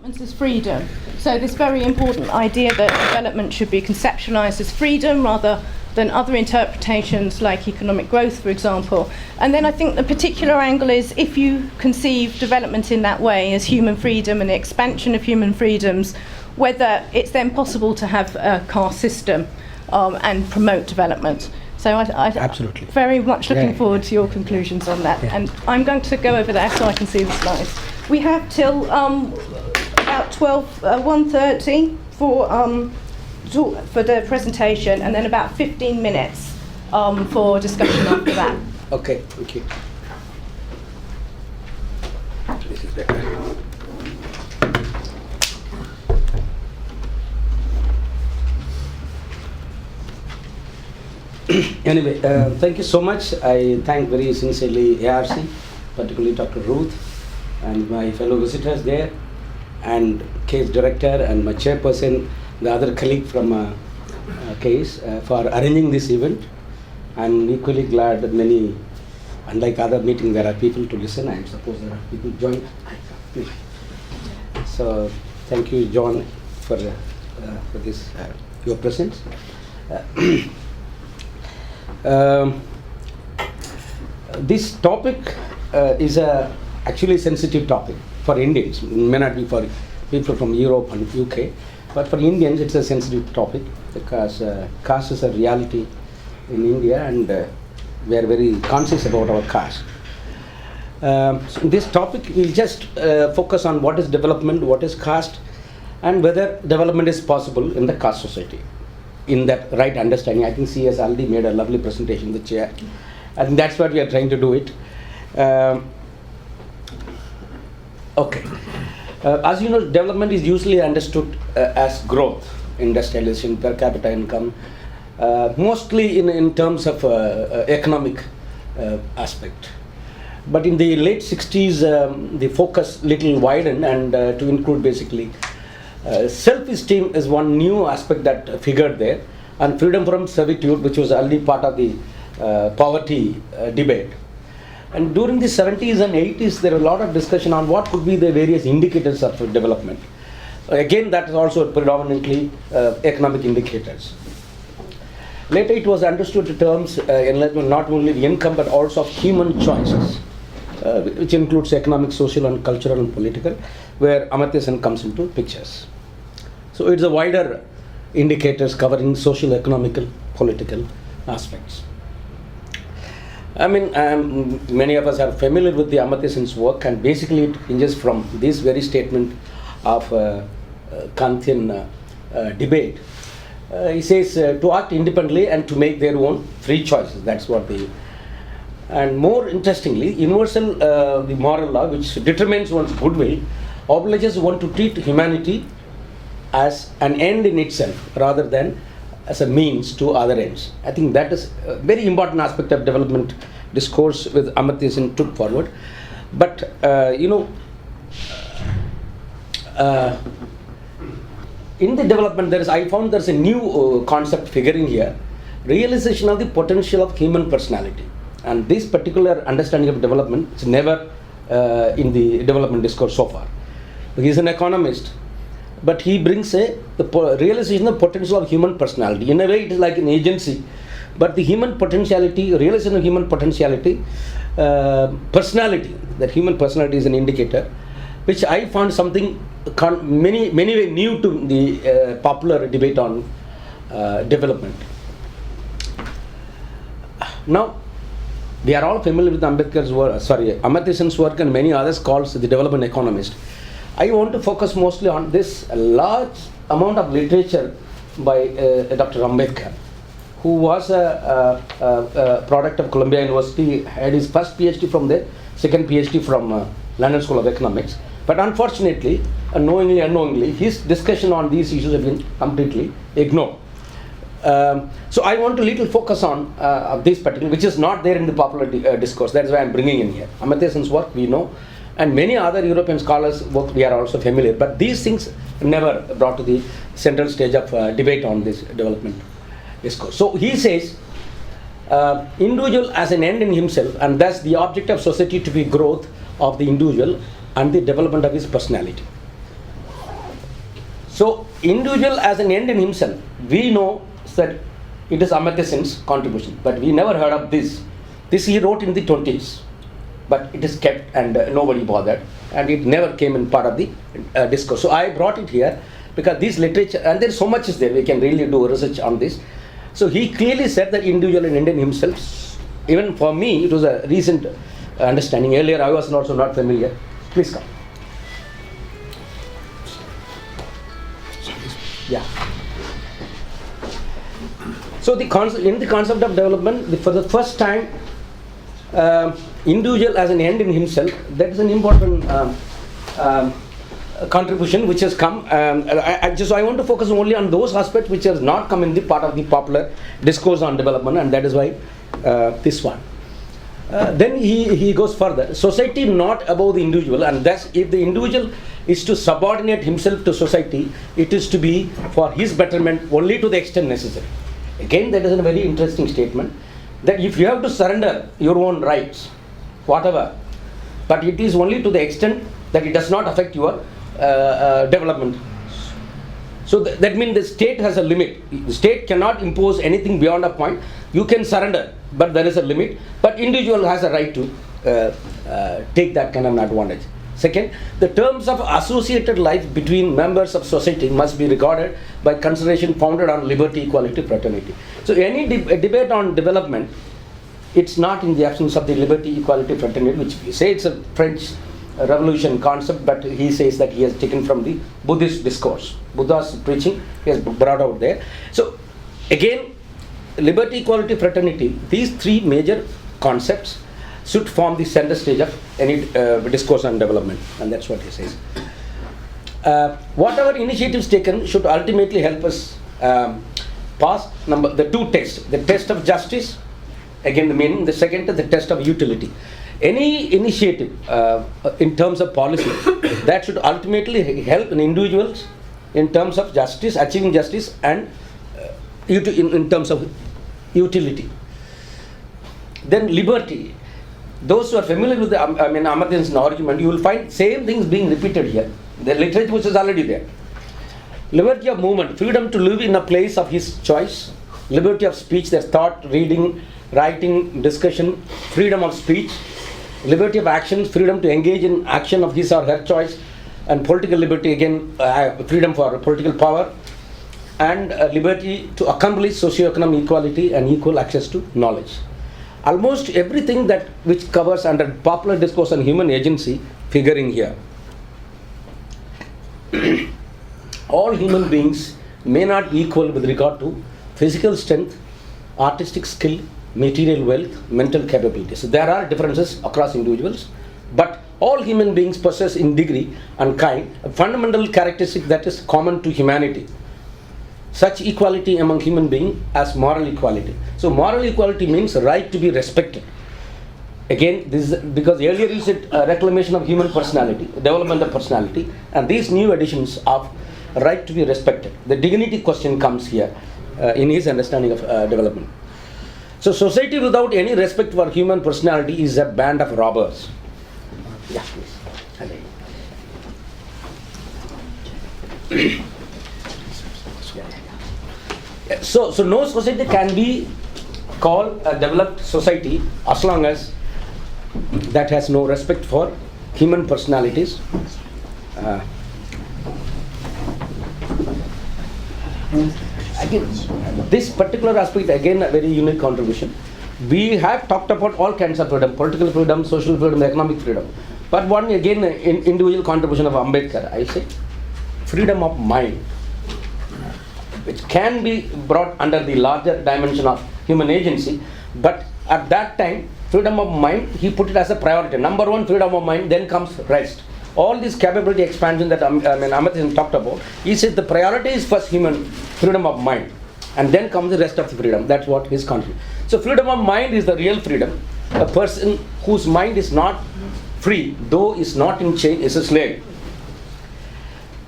development as freedom. So this very important idea that development should be conceptualized as freedom rather than other interpretations like economic growth, for example. And then I think the particular angle is if you conceive development in that way as human freedom and the expansion of human freedoms, whether it's then possible to have a caste system and promote development. So Absolutely. Very much looking forward to your conclusions on that. Yeah. And I'm going to go over there so I can see the slides. We have till about 1:30 for the presentation, and then about 15 minutes for discussion after that. Okay, thank you. This is better. Anyway, thank you so much. I thank very sincerely ARC, particularly Dr. Ruth and my fellow visitors there, and case director and my chairperson, the other colleague from case for arranging this event. I'm equally glad that many, unlike other meetings, there are people to listen. I suppose there are people join. So thank you, John, for this your presence. This topic is actually a sensitive topic for Indians. It may not be for people from Europe and UK, but for Indians it's a sensitive topic because caste is a reality in India, and we are very conscious about our caste. So in this topic we'll just focus on what is development, what is caste, and whether development is possible in the caste society. In that right understanding, I think she has already made a lovely presentation, the chair. I think that's what we are trying to do it. Okay. As you know, development is usually understood as growth, industrialization, per capita income, mostly in terms of economic aspect. But in the late 60s, the focus little widened and to include basically self-esteem is one new aspect that figured there, and freedom from servitude, which was already part of the poverty debate. And during the 70s and 80s, there was a lot of discussion on what could be the various indicators of development. Again, that is also predominantly economic indicators. Later, it was understood in terms not only the income but also of human choices, which includes economic, social, and cultural and political, where Amartya Sen comes into pictures. So it's a wider indicators covering social, economical, political aspects. I mean, many of us are familiar with the Amartya Sen's work, and basically it hinges from this very statement of Kantian debate. He says to act independently and to make their own free choices. That's what they. And more interestingly, universal the moral law, which determines one's goodwill, obliges one to treat humanity as an end in itself rather than as a means to other ends. I think that is a very important aspect of development discourse with Amartya Sen took forward. But in the development, I found there's a new concept figuring here: realization of the potential of human personality. And this particular understanding of development is never in the development discourse so far. He's an economist, but he brings the realization of potential of human personality. In a way, it is like an agency, but the human potentiality, realization of human potentiality, personality, that human personality is an indicator, which I found something many way new to the popular debate on development. Now, we are all familiar with Ambedkar's work, Amartya Sen's work, and many others calls the development economist. I want to focus mostly on this large amount of literature by Dr. Ambedkar, who was a product of Columbia University, had his first PhD from there, second PhD from London School of Economics. But unfortunately, unknowingly, his discussion on these issues have been completely ignored. So I want to little focus on this particular, which is not there in the popular discourse. That's why I'm bringing in here. Amartya Sen's work we know, and many other European scholars' work we are also familiar. But these things never brought to the central stage of debate on this development discourse. So he says, individual as an end in himself, and thus the object of society to be growth of the individual and the development of his personality. So individual as an end in himself, we know that it is Amartya Sen's contribution, but we never heard of this. This he wrote in the 20s, but it is kept and nobody bothered, and it never came in part of the discourse. So I brought it here because this literature, and there's so much is there, we can really do research on this. So he clearly said that individual and end in himself, even for me, it was a recent understanding. Earlier I was also not familiar. Please come. Yeah. So in the concept of development, for the first time, individual as an end in himself, that is an important contribution which has come. I want to focus only on those aspects which has not come in the part of the popular discourse on development, and that is why this one. Then he goes further. Society not above the individual, and thus if the individual is to subordinate himself to society, it is to be for his betterment only to the extent necessary. Again, that is a very interesting statement, that if you have to surrender your own rights, whatever, but it is only to the extent that it does not affect your development. So that means the state has a limit. The state cannot impose anything beyond a point. You can surrender, but there is a limit. But individual has a right to take that kind of advantage. Second, the terms of associated life between members of society must be regarded by consideration founded on liberty, equality, fraternity. So any debate on development, it's not in the absence of the liberty, equality, fraternity, which we say it's a French Revolution concept, but he says that he has taken from the Buddhist discourse. Buddha's preaching, he has brought out there. So again, liberty, equality, fraternity, these three major concepts should form the center stage of any discourse on development, and that's what he says. Whatever initiatives taken should ultimately help us pass the two tests: the test of justice, again the meaning; the second, the test of utility. Any initiative in terms of policy that should ultimately help individuals in terms of justice, achieving justice, and in terms of utility. Then liberty. Those who are familiar with the Amartya Sen's argument, you will find same things being repeated here. The literature which is already there. Liberty of movement, freedom to live in a place of his choice. Liberty of speech, there's thought, reading, writing, discussion, freedom of speech. Liberty of action, freedom to engage in action of his or her choice. And political liberty, again, freedom for political power. And liberty to accomplish socio-economic equality and equal access to knowledge. Almost everything that which covers under popular discourse on human agency figuring here. All human beings may not be equal with regard to physical strength, artistic skill, material wealth, mental capabilities. So there are differences across individuals, but all human beings possess in degree and kind a fundamental characteristic that is common to humanity. Such equality among human beings as moral equality. So moral equality means right to be respected. Again, this is because earlier you said reclamation of human personality, development of personality, and these new additions of right to be respected. The dignity question comes here in his understanding of development. So society without any respect for human personality is a band of robbers. Yeah, please. So no society can be called a developed society as long as that has no respect for human personalities. Again, this particular aspect, again, a very unique contribution. We have talked about all kinds of freedom: political freedom, social freedom, economic freedom. But one, again, individual contribution of Ambedkar, I say, freedom of mind, which can be brought under the larger dimension of human agency, but at that time, freedom of mind, he put it as a priority. Number one, freedom of mind, then comes rest. All this capability expansion that Amartya Sen talked about, he said the priority is first human freedom of mind, and then comes the rest of the freedom. That's what his country. So freedom of mind is the real freedom. A person whose mind is not free, though is not in chain, is a slave.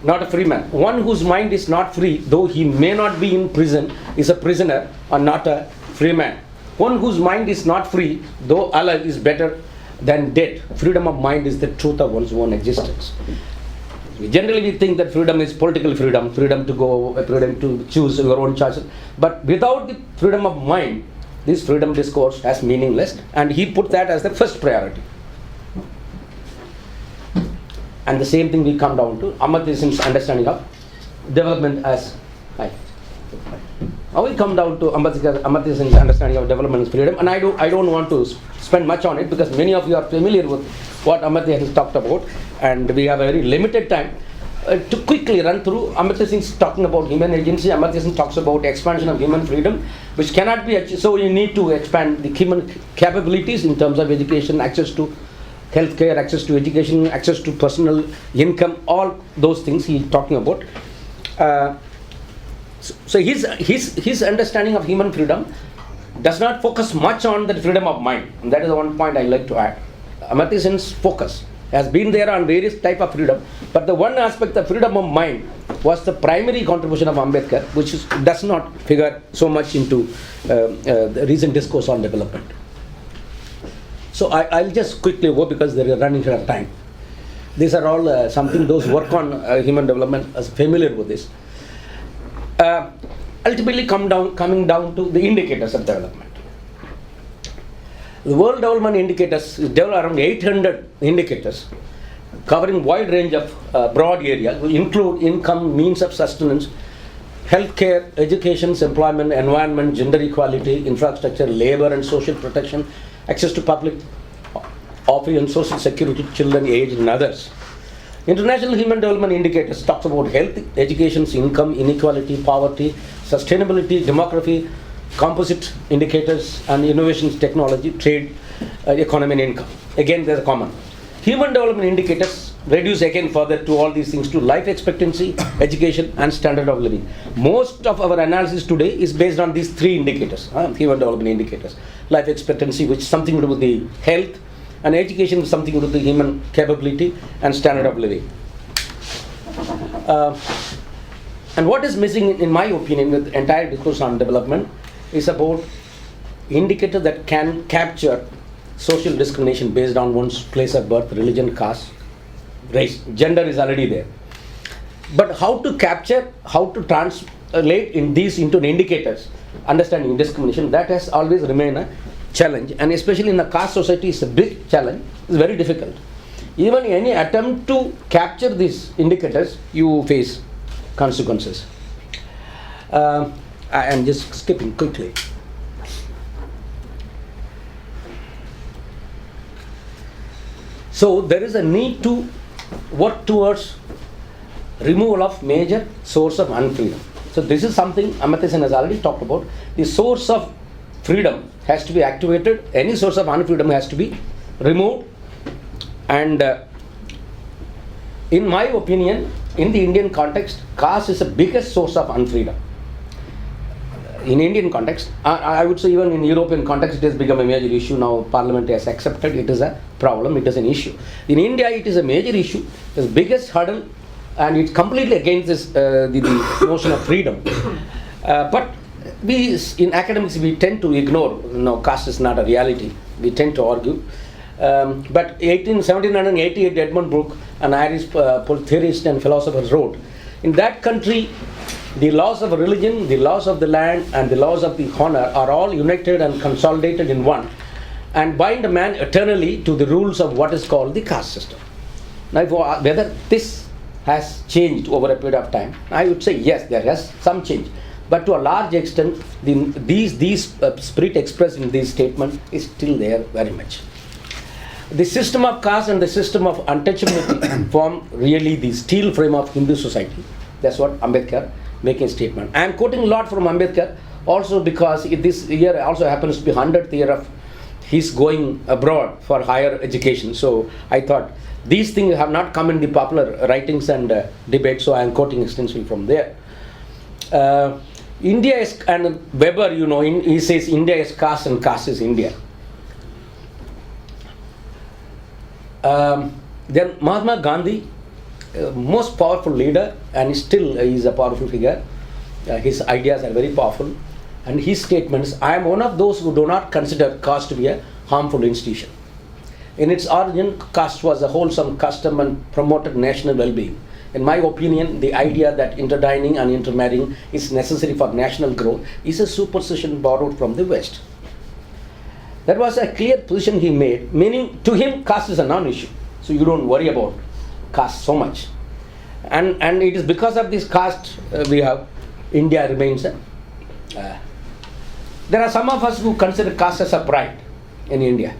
Not a free man. One whose mind is not free, though he may not be in prison, is a prisoner or not a free man. One whose mind is not free, though alive, is better than dead. Freedom of mind is the truth of one's own existence. Generally, we think that freedom is political freedom, freedom to go, freedom to choose your own choices. But without the freedom of mind, this freedom discourse has meaningless, and he put that as the first priority. And the same thing we come down to Amartya Sen's understanding of development as Now we come down to Amartya Sen's understanding of development as freedom, and I don't want to spend much on it because many of you are familiar with what Amartya has talked about, and we have a very limited time to quickly run through. Amartya Sen is talking about human agency. Amartya Sen talks about expansion of human freedom, which cannot be achieved. So you need to expand the human capabilities in terms of education, access to healthcare, access to education, access to personal income, all those things he is talking about. So his understanding of human freedom does not focus much on the freedom of mind. And that is the one point I like to add. Amartya Sen's focus has been there on various type of freedom, but the one aspect of freedom of mind was the primary contribution of Ambedkar, which does not figure so much into the recent discourse on development. So I'll just quickly go because they are running out of time. These are all something those who work on human development are familiar with this. Ultimately coming down to the indicators of development. The World Development Indicators develop around 800 indicators covering wide range of broad areas, which include income, means of sustenance, healthcare, education, employment, environment, gender equality, infrastructure, labor and social protection, access to public offering, social security, children, age, and others. International Human Development Indicators talks about health, education, income, inequality, poverty, sustainability, demography, composite indicators, and innovations, technology, trade, economy, and income. Again, they're common. Human Development Indicators reduce again further to all these things to life expectancy, education, and standard of living. Most of our analysis today is based on these three indicators, human development indicators. Life expectancy, which is something to do with the health, and education is something to do with the human capability and standard of living. And what is missing, in my opinion, with the entire discourse on development is about indicators that can capture social discrimination based on one's place of birth, religion, caste, race. Gender is already there. But how to capture, how to translate in these into indicators, understanding discrimination, that has always remained a challenge, and especially in a caste society is a big challenge. It's very difficult. Even any attempt to capture these indicators, you face consequences. I am just skipping quickly. So there is a need to work towards removal of major source of unfreedom. So this is something Amartya Sen has already talked about. The source of freedom has to be activated. Any source of unfreedom has to be removed. And in my opinion, in the Indian context, caste is the biggest source of unfreedom. In Indian context, I would say even in European context, it has become a major issue. Now Parliament has accepted it is a problem, it is an issue. In India, it is a major issue, the biggest hurdle, and it's completely against this, the notion of freedom. But we, in academics, we tend to ignore, caste is not a reality. We tend to argue. But 1788, Edmund Burke, an Irish theorist and philosopher, wrote, in that country, the laws of religion, the laws of the land, and the laws of the honor are all united and consolidated in one, and bind a man eternally to the rules of what is called the caste system. Now, whether this has changed over a period of time, I would say yes, there has some change. But to a large extent, these spirit expressed in this statement is still there very much. The system of caste and the system of untouchability form really the steel frame of Hindu society. That's what Ambedkar making a statement. I am quoting a lot from Ambedkar also because this year also happens to be 100th year of his going abroad for higher education. So I thought these things have not come in the popular writings and debates, so I am quoting extensively from there. India is, and Weber, he says India is caste and caste is India. Then Mahatma Gandhi, most powerful leader, and still is a powerful figure. His ideas are very powerful, and his statements, I am one of those who do not consider caste to be a harmful institution. In its origin, caste was a wholesome custom and promoted national well-being. In my opinion, the idea that interdining and intermarrying is necessary for national growth is a superstition borrowed from the West. That was a clear position he made, meaning to him caste is a non-issue. So you don't worry about caste so much. And it is because of this caste we have, India remains there are some of us who consider caste as a pride in India.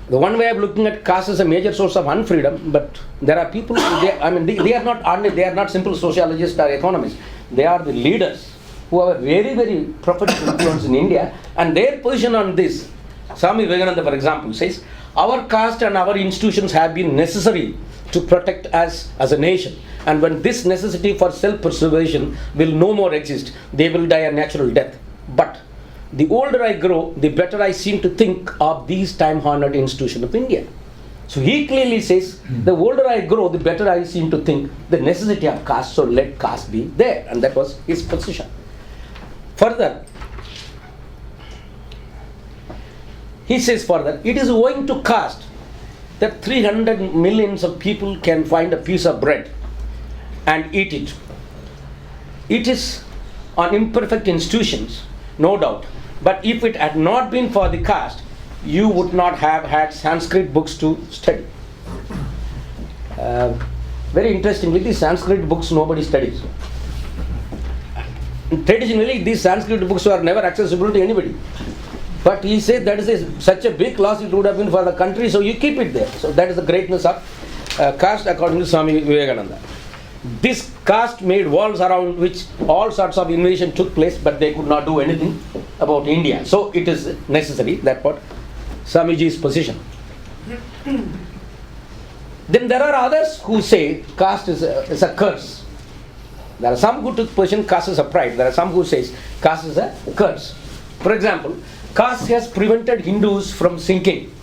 The one way of looking at caste is a major source of unfreedom, but there are people, they are not simple sociologists or economists. They are the leaders who have a very, very prophetic influence in India, and their position on this, Swami Vivekananda, for example, says, our caste and our institutions have been necessary to protect us as a nation. And when this necessity for self-preservation will no more exist, they will die a natural death. But the older I grow, the better I seem to think of these time-honored institutions of India. So he clearly says, the older I grow, the better I seem to think the necessity of caste, so let caste be there. And that was his position. Further, he says further, it is owing to caste that 300 millions of people can find a piece of bread and eat it. It is on imperfect institutions, no doubt. But if it had not been for the caste, you would not have had Sanskrit books to study. Very interestingly, these Sanskrit books nobody studies. Traditionally, these Sanskrit books were never accessible to anybody. But he said that is such a big loss it would have been for the country, so you keep it there. So that is the greatness of caste according to Swami Vivekananda. This caste made walls around which all sorts of invasion took place, but they could not do anything about India. So it is necessary, that what Swamiji's position. Then there are others who say caste is a curse. There are some who took position caste is a pride. There are some who say caste is a curse. For example, caste has prevented Hindus from sinking,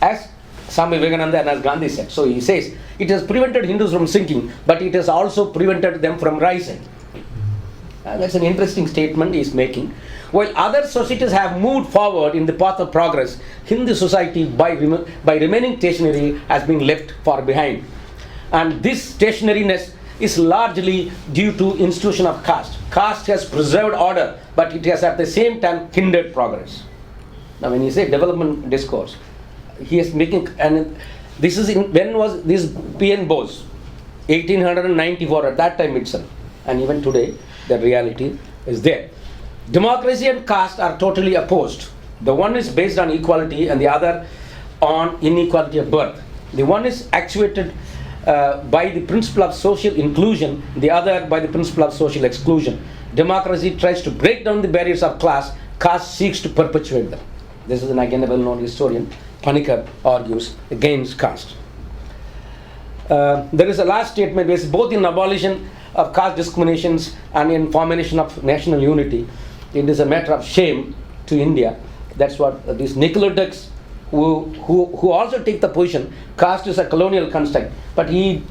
as Swami Vivekananda and as Gandhi said. So he says, it has prevented Hindus from sinking, but it has also prevented them from rising. That's an interesting statement he is making. While other societies have moved forward in the path of progress, Hindu society, by remaining stationary, has been left far behind. And this stationariness is largely due to institution of caste. Caste has preserved order, but it has at the same time hindered progress. Now when you say development discourse, he is making, and this is when was this P.N. Bose? 1894, at that time itself. And even today, the reality is there. Democracy and caste are totally opposed. The one is based on equality and the other on inequality of birth. The one is actuated by the principle of social inclusion, the other by the principle of social exclusion. Democracy tries to break down the barriers of class, caste seeks to perpetuate them. This is again a well-known historian. Panikkar argues against caste. There is a last statement which is both in abolition of caste discriminations and in formation of national unity. It is a matter of shame to India. That's what these Nicolaites who also take the position caste is a colonial construct, but he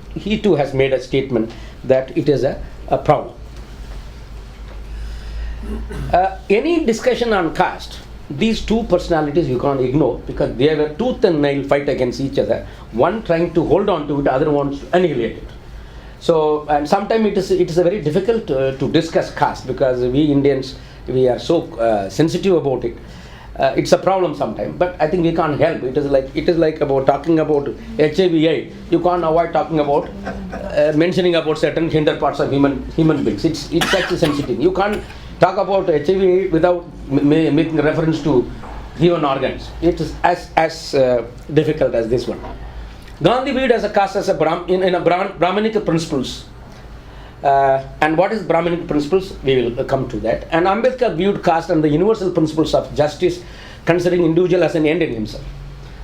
too has made a statement that it is a problem. Any discussion on caste, these two personalities you can't ignore because they have a tooth and nail fight against each other. One trying to hold on to it, other wants to annihilate it. So, and sometimes it is a very difficult to discuss caste because we Indians, we are so sensitive about it. It's a problem sometimes, but I think we can't help. It is like about talking about HIV/AIDS. You can't avoid talking about mentioning about certain hinder parts of human beings. It's such a sensitive. You can't talk about HIV without making reference to human organs. It is as difficult as this one. Gandhi viewed as a caste as a Brahmanic principles. And what is Brahmanic principles? We will come to that. And Ambedkar viewed caste and the universal principles of justice, considering individual as an end in himself.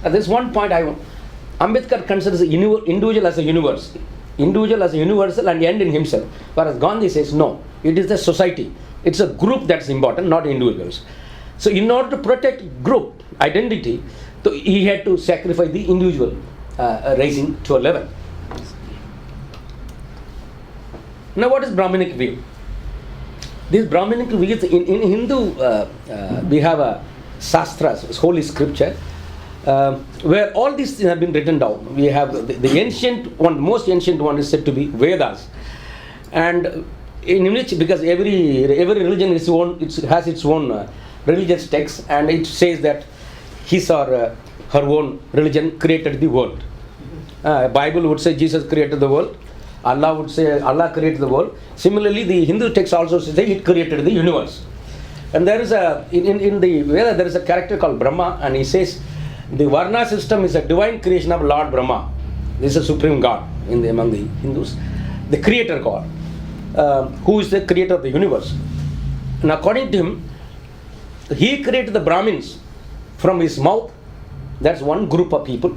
At this one point, Ambedkar considers the individual as a universe. Individual as a universal and end in himself. Whereas Gandhi says, no, it is the society. It's a group that's important, not individuals. So in order to protect group identity, so he had to sacrifice the individual, raising to a level. Now what is Brahmanic view? This Brahmanic view, in Hindu, we have a Shastras, holy scripture, where all these things have been written down. We have the ancient one, most ancient one is said to be Vedas, and in which, because every religion is own, it has its own religious text, and it says that his or her own religion created the world. Bible would say Jesus created the world. Allah would say Allah created the world. Similarly, the Hindu text also says that it created the universe. And there is in the Veda there is a character called Brahma, and he says the Varna system is a divine creation of Lord Brahma. This is a supreme God among the Hindus, the creator God, who is the creator of the universe. And according to him, he created the Brahmins from his mouth. That's one group of people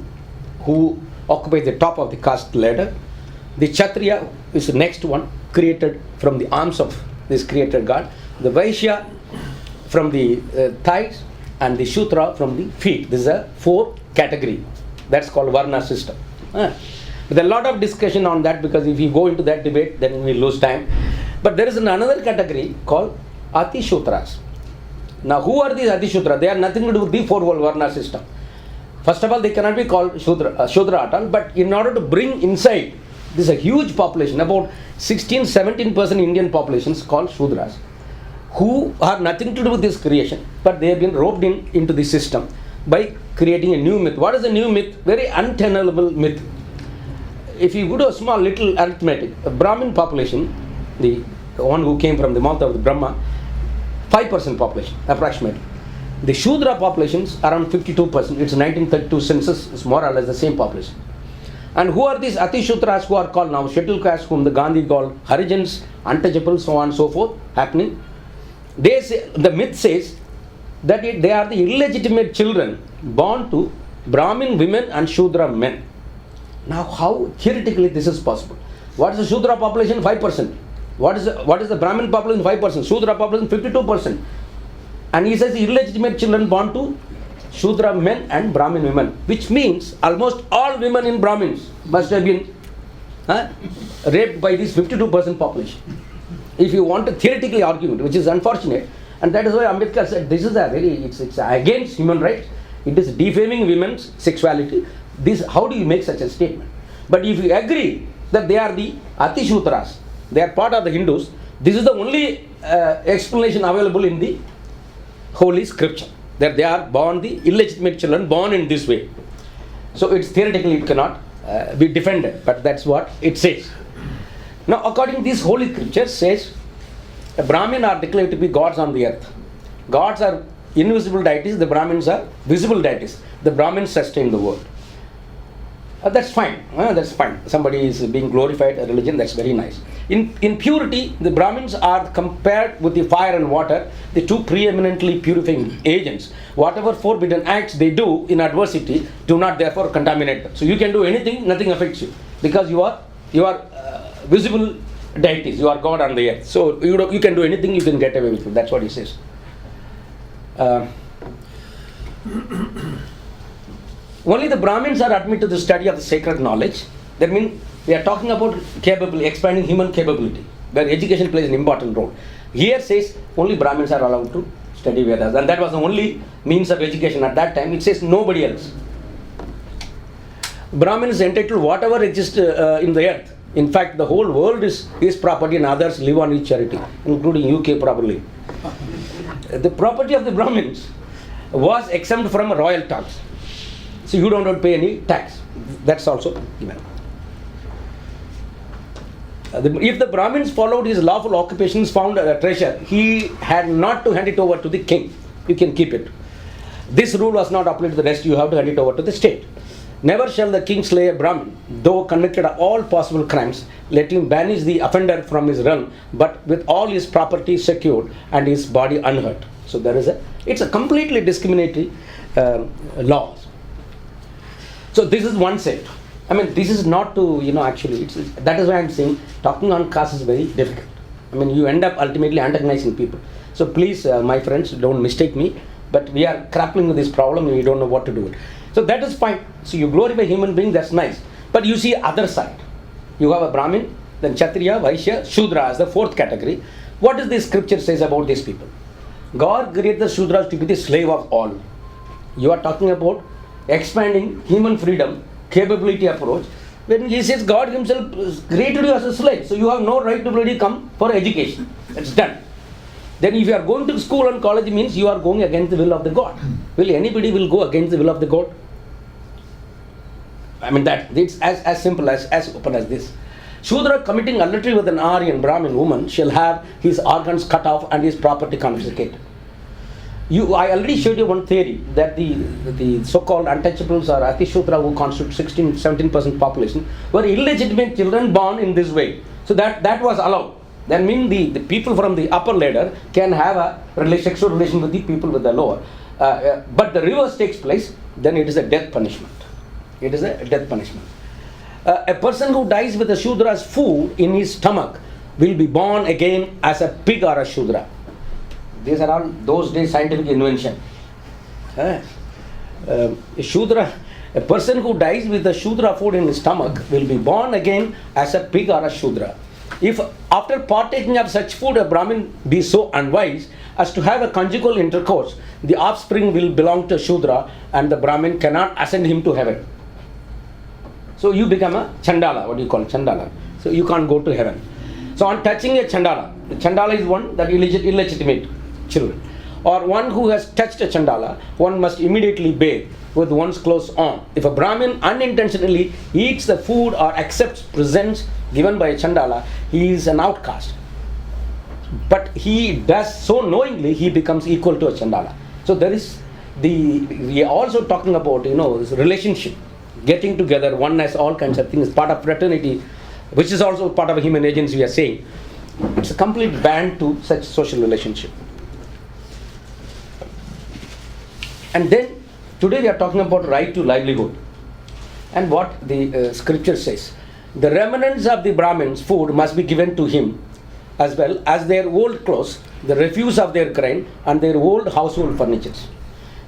who occupy the top of the caste ladder. The Kshatriya is the next one, created from the arms of this creator God. The Vaishya from the thighs, and the Shudra from the feet. This is a 4 category. That's called Varna system. But there are a lot of discussion on that, because if you go into that debate, then we lose time. But there is another category called Ati Shudras. Now, who are these Ati Shudras? They have nothing to do with the 4-world Varna system. First of all, they cannot be called Shudra at all. But in order to bring inside, this is a huge population, about 16-17% Indian populations called Shudras, who have nothing to do with this creation, but they have been roped into the system by creating a new myth. What is a new myth? Very untenable myth. If you go to a small little arithmetic, a Brahmin population, the one who came from the mouth of the Brahma, 5% population approximately. The Shudra populations around 52%. It's 1932 census, is more or less the same population. And who are these Ati Shudras who are called now scheduled caste, whom the Gandhi called Harijans, untouchables, so on and so forth, happening? They say, the myth says that they are the illegitimate children born to Brahmin women and Shudra men. Now, how theoretically this is possible? What is the Shudra population? 5%. What is the Brahmin population? 5%. Shudra population 52%. And he says illegitimate children born to Shudra men and Brahmin women, which means almost all women in Brahmins must have been raped by this 52% population. If you want to theoretically argue it, which is unfortunate, and that is why Ambedkar said this is it's against human rights. It is defaming women's sexuality. How do you make such a statement? But if you agree that they are the Ati Shudras, they are part of the Hindus, this is the only explanation available in the Holy Scripture, that they are born, the illegitimate children born in this way. So it's theoretically it cannot be defended, but that's what it says. Now, according to this Holy Scripture says, the Brahmin are declared to be gods on the earth. Gods are invisible deities, the Brahmins are visible deities. The Brahmins sustain the world. That's fine. That's fine. Somebody is being glorified, a religion, that's very nice. In purity, the Brahmins are compared with the fire and water, the two preeminently purifying agents. Whatever forbidden acts they do in adversity do not therefore contaminate them. So you can do anything, nothing affects you, because you are visible deities. You are God on the earth. So you can do anything, you can get away with it. That's what he says. Only the Brahmins are admitted to the study of the sacred knowledge. That means we are talking about expanding human capability, where education plays an important role. Here says only Brahmins are allowed to study Vedas, and that was the only means of education at that time. It says nobody else. Brahmin is entitled to whatever exists in the earth. In fact, the whole world is his property, and others live on his charity, including UK probably. The property of the Brahmins was exempt from royal tax. So you don't have to pay any tax. That's also given. If the Brahmins followed his lawful occupations, found a treasure, he had not to hand it over to the king. You can keep it. This rule was not applied to the rest. You have to hand it over to the state. Never shall the king slay a Brahmin, though convicted of all possible crimes. Let him banish the offender from his realm, but with all his property secured and his body unhurt. So it's a completely discriminatory law. So this is one set. I mean, this is not to, actually, that is why I'm saying talking on caste is very difficult. I mean, you end up ultimately antagonizing people. So please, my friends, don't mistake me, but we are grappling with this problem and we don't know what to do with it. So that is fine. So you glorify human being, that's nice. But you see other side. You have a Brahmin, then Kshatriya, Vaishya, Shudra as the fourth category. What does the scripture says about these people? God created the Shudras to be the slave of all. You are talking about expanding human freedom, capability approach, when he says God himself created you as a slave, so you have no right to really come for education. It's done. Then if you are going to school and college, means you are going against the will of the God. Will anybody will go against the will of the God? I mean that it's as simple as open as this. Shudra committing adultery with an Aryan Brahmin woman shall have his organs cut off and his property confiscated. I already showed you one theory that the so-called untouchables or Atishudra who constitute 17% population were illegitimate children born in this way. So that was allowed. That means the people from the upper ladder can have a sexual relation with the people with the lower. But the reverse takes place, then it is a death punishment. It is a death punishment. A person who dies with a Shudra's food in his stomach will be born again as a pig or a Shudra. These are all those days scientific invention. A person who dies with a Shudra food in his stomach will be born again as a pig or a Shudra. If after partaking of such food a Brahmin be so unwise as to have a conjugal intercourse, the offspring will belong to Shudra and the Brahmin cannot ascend him to heaven. So you become a Chandala, what do you call it? Chandala. So you can't go to heaven. So on touching a Chandala, the Chandala is one that illegitimate children, or one who has touched a Chandala, one must immediately bathe with one's clothes on. If a Brahmin unintentionally eats the food or accepts presents given by a Chandala, he is an outcast. But he does so knowingly, he becomes equal to a Chandala. So there is we are also talking about this relationship, getting together, one has all kinds of things, part of fraternity, which is also part of a human agency. We are saying it's a complete ban to such social relationship. And then today we are talking about right to livelihood, and what the scripture says: the remnants of the Brahmins' food must be given to him, as well as their old clothes, the refuse of their grain, and their old household furniture.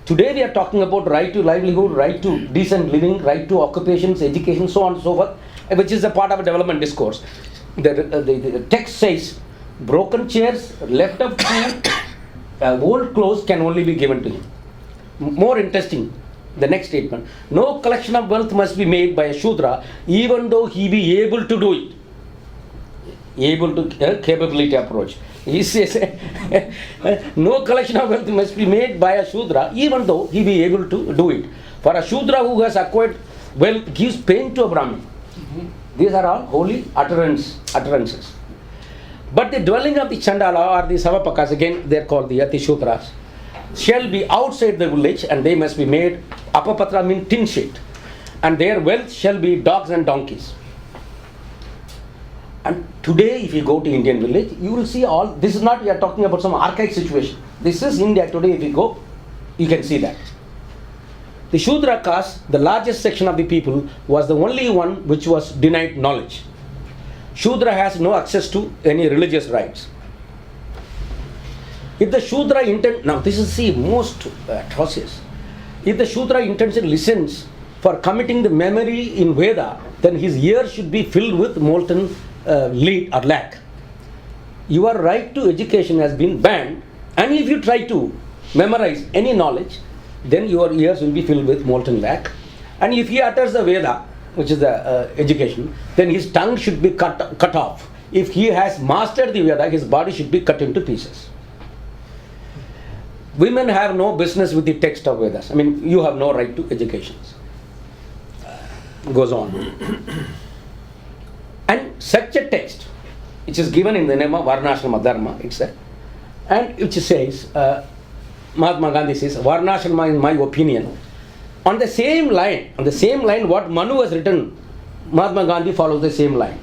Today we are talking about right to livelihood, right to decent living, right to occupations, education, so on and so forth, which is a part of a development discourse. The text says broken chairs, left of food, old clothes can only be given to him. More interesting, the next statement: no collection of wealth must be made by a Shudra, even though he be able to do it. Able to capability approach. He says no collection of wealth must be made by a Shudra, even though he be able to do it. For a Shudra who has acquired wealth gives pain to a Brahmin. These are all holy utterances. But the dwelling of the Chandala or the Savapakas, again they are called the Atishudras, shall be outside the village, and they must be made apapatra, mean tin sheet, and their wealth shall be dogs and donkeys. And today if you go to Indian village, you will see all this. Is not we are talking about some archaic situation. This is India today. If you go, you can see that the Shudra caste, the largest section of the people, was the only one which was denied knowledge. Shudra has no access to any religious rites. If the Shudra now this is the most atrocious. If the Shudra intention listens for committing the memory in Veda, then his ears should be filled with molten lead or lac. Your right to education has been banned, and if you try to memorize any knowledge, then your ears will be filled with molten lac. And if he utters the Veda, which is the education, then his tongue should be cut off. If he has mastered the Veda, his body should be cut into pieces. Women have no business with the text of Vedas. I mean, you have no right to education. Goes on. And such a text, which is given in the name of Varnashrama Dharma, and which says, Mahatma Gandhi says, Varnashrama, in my opinion, on the same line, what Manu has written, Mahatma Gandhi follows the same line.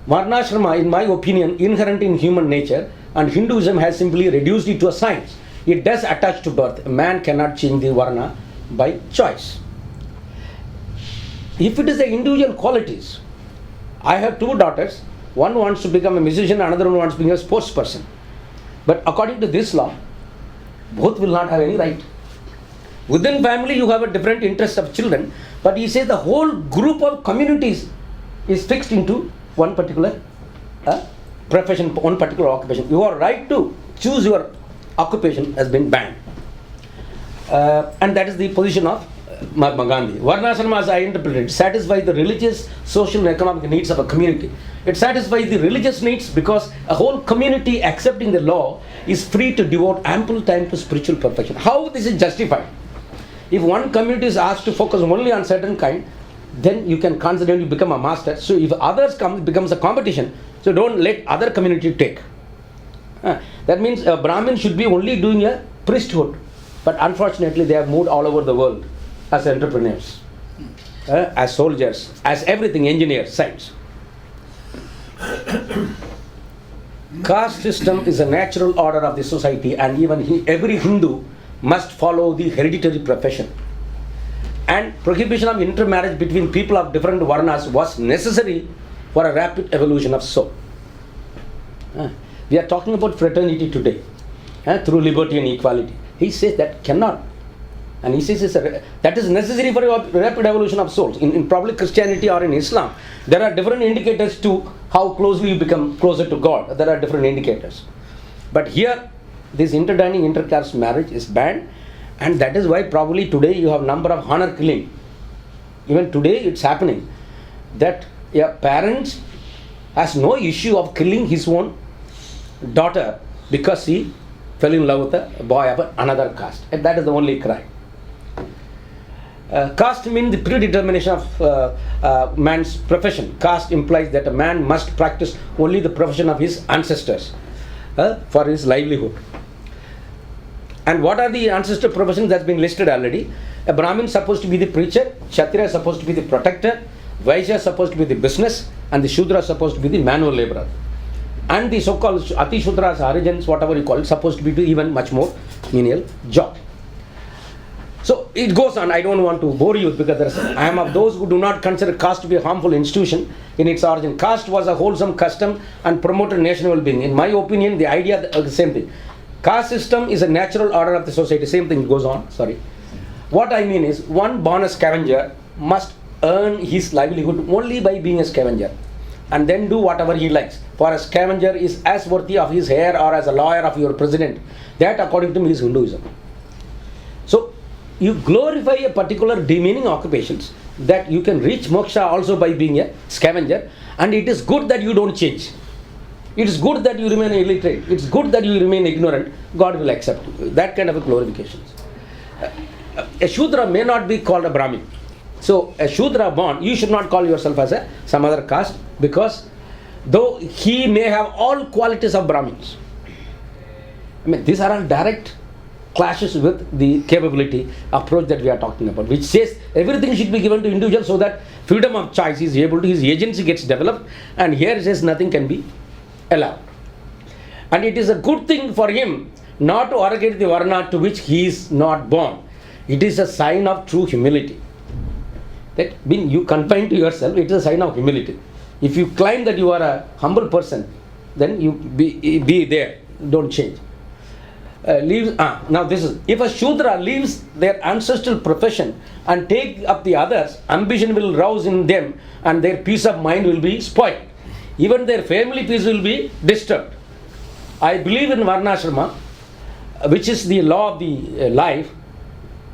Varnashrama, in my opinion, inherent in human nature, and Hinduism has simply reduced it to a science. It does attach to birth. A man cannot change the Varna by choice. If it is the individual qualities, I have two daughters. One wants to become a musician, another one wants to become a sports person. But according to this law, both will not have any right. Within family, you have a different interest of children, but he says the whole group of communities is fixed into one particular profession, one particular occupation. Your right to choose your occupation has been banned. And that is the position of Mahatma Gandhi. Varnashrama, as I interpreted, satisfies the religious, social and economic needs of a community. It satisfies the religious needs because a whole community accepting the law is free to devote ample time to spiritual perfection. How this is justified? If one community is asked to focus only on certain kind, then you can confidently become a master. So if others come, it becomes a competition. So don't let other community take. That means a Brahmin should be only doing a priesthood. But unfortunately, they have moved all over the world as entrepreneurs, as soldiers, as everything, engineers, science. Caste system is a natural order of the society, and even every Hindu must follow the hereditary profession. And prohibition of intermarriage between people of different varnas was necessary for a rapid evolution of soul. We are talking about fraternity today, through liberty and equality. He says that cannot. And he says that is necessary for a rapid evolution of souls. In probably Christianity or in Islam, there are different indicators to how closely you become closer to God. There are different indicators. But here, this intertwining intercaste marriage is banned, and that is why probably today you have number of honor killing. Even today it's happening that a parent has no issue of killing his own daughter because he fell in love with a boy of another caste. And that is the only crime. Caste means the predetermination of man's profession. Caste implies that a man must practice only the profession of his ancestors for his livelihood. And what are the ancestor professions that's been listed already? A Brahmin is supposed to be the preacher, Kshatriya is supposed to be the protector, Vaishya is supposed to be the business, and the Shudra is supposed to be the manual laborer. And the so-called Ati Shudras, Harijans, whatever you call it, supposed to be do even much more menial job. So it goes on. I don't want to bore you because I am of those who do not consider caste to be a harmful institution in its origin. Caste was a wholesome custom and promoted national well-being. In my opinion, the idea is the same thing. Caste system is a natural order of the society. Same thing goes on. Sorry. What I mean is, one born a scavenger must earn his livelihood only by being a scavenger, and then do whatever he likes. For a scavenger is as worthy of his hair or as a lawyer of your president. That, according to me, is Hinduism. So you glorify a particular demeaning occupations that you can reach moksha also by being a scavenger, and it is good that you don't change. It is good that you remain illiterate. It's good that you remain ignorant. God will accept you. That kind of a glorification. A Shudra may not be called a Brahmin. So a Shudra born, you should not call yourself as some other caste, because though he may have all qualities of Brahmins. I mean, these are all direct clashes with the capability approach that we are talking about, which says everything should be given to individual so that freedom of choice is able to, his agency gets developed, and here it says nothing can be allowed. And it is a good thing for him not to arrogate the varna to which he is not born. It is a sign of true humility. That being you confined to yourself, it is a sign of humility. If you claim that you are a humble person, then you be there, don't change. Now this is, if a Shudra leaves their ancestral profession and take up the others, ambition will rouse in them and their peace of mind will be spoiled. Even their family peace will be disturbed. I believe in Varnashrama, which is the law of the life.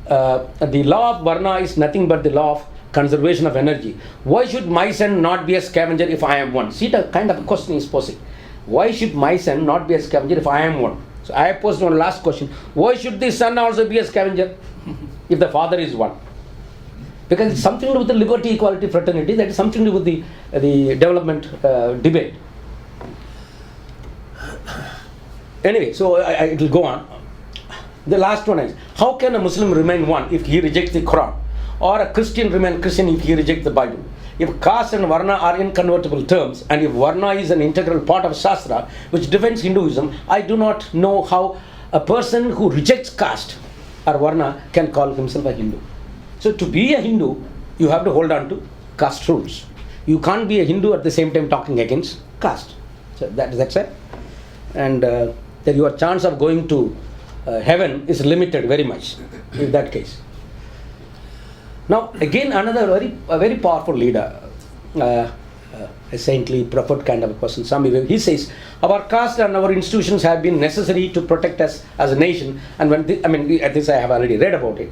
The law of Varna is nothing but the law of conservation of energy. Why should my son not be a scavenger if I am one? See, the kind of a question is posing. Why should my son not be a scavenger if I am one? So I posed one last question. Why should the son also be a scavenger if the father is one? Because it's something to do with the liberty, equality, fraternity. That is something to do with the development debate. Anyway, so it will go on. The last one is, how can a Muslim remain one if he rejects the Quran? Or a Christian remain Christian if he rejects the Bible? If caste and varna are inconvertible terms, and if varna is an integral part of Shastra, which defends Hinduism, I do not know how a person who rejects caste or varna can call himself a Hindu. So to be a Hindu, you have to hold on to caste rules. You can't be a Hindu at the same time talking against caste. So that's it. And that your chance of going to heaven is limited very much in that case. Now again, another very powerful leader, a saintly prophet kind of a person. He says, our caste and our institutions have been necessary to protect us as a nation. And when this I have already read about it.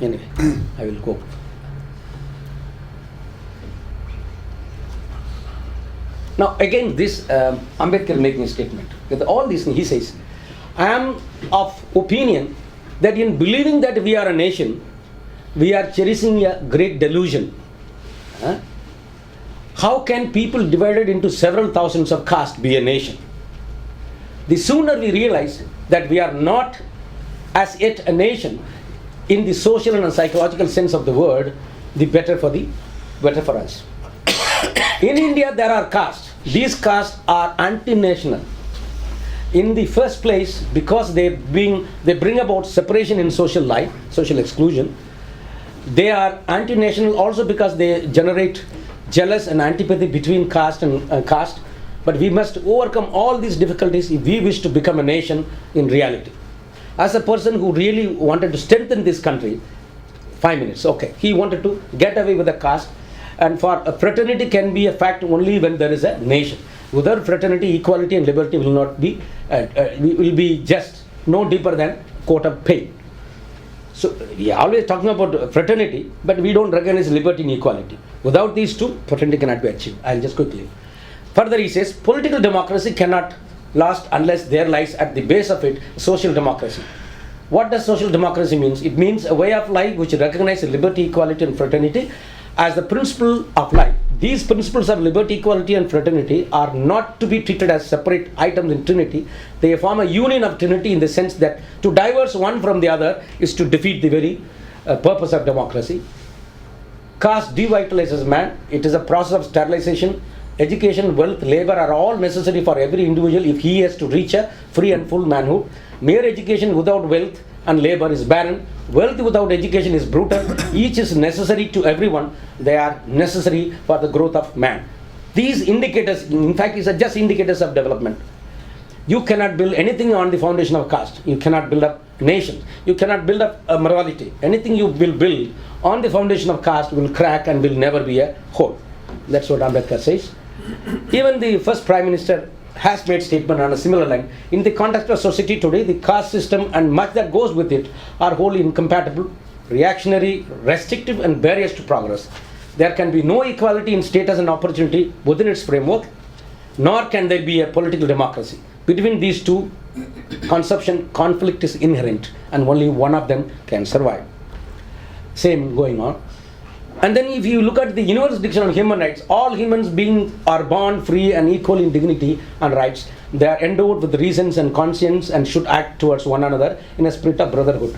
Anyway, I will go. Now again, this Ambedkar making a statement. With all these, he says, I am of opinion that in believing that we are a nation, we are cherishing a great delusion. How can people divided into several thousands of castes be a nation? The sooner we realize that we are not as yet a nation in the social and psychological sense of the word, the better for us. In India, there are castes. These castes are anti-national. In the first place, because they bring about separation in social life, social exclusion. They are anti-national also because they generate jealous and antipathy between caste and caste. But we must overcome all these difficulties if we wish to become a nation in reality. As a person who really wanted to strengthen this country, 5 minutes, okay. He wanted to get away with the caste, and for a fraternity can be a fact only when there is a nation. Without fraternity, equality and liberty will not be, will be just no deeper than quota pain. So we are always talking about fraternity, but we don't recognize liberty and equality. Without these two, fraternity cannot be achieved. I'll just quickly. Further, he says, political democracy cannot last unless there lies at the base of it social democracy. What does social democracy mean? It means a way of life which recognizes liberty, equality and fraternity as the principle of life. These principles of liberty, equality and fraternity are not to be treated as separate items in Trinity. They form a union of Trinity in the sense that to diverse one from the other is to defeat the very purpose of democracy. Caste devitalizes man. It is a process of sterilization. Education, wealth, labor are all necessary for every individual if he has to reach a free and full manhood. Mere education without wealth and labor is barren. Wealth without education is brutal. Each is necessary to everyone. They are necessary for the growth of man. These indicators, in fact, is just indicators of development. You cannot build anything on the foundation of caste. You cannot build up nations. You cannot build up a morality. Anything you will build on the foundation of caste will crack and will never be a whole. That's what Ambedkar says. Even the first Prime Minister has made statement on a similar line. In the context of society today, the caste system and much that goes with it are wholly incompatible, reactionary, restrictive and barriers to progress. There can be no equality in status and opportunity within its framework, nor can there be a political democracy. Between these two conception, conflict is inherent and only one of them can survive. Same going on. And then if you look at the Universal Declaration on Human Rights, all human beings are born free and equal in dignity and rights. They are endowed with reasons and conscience and should act towards one another in a spirit of brotherhood.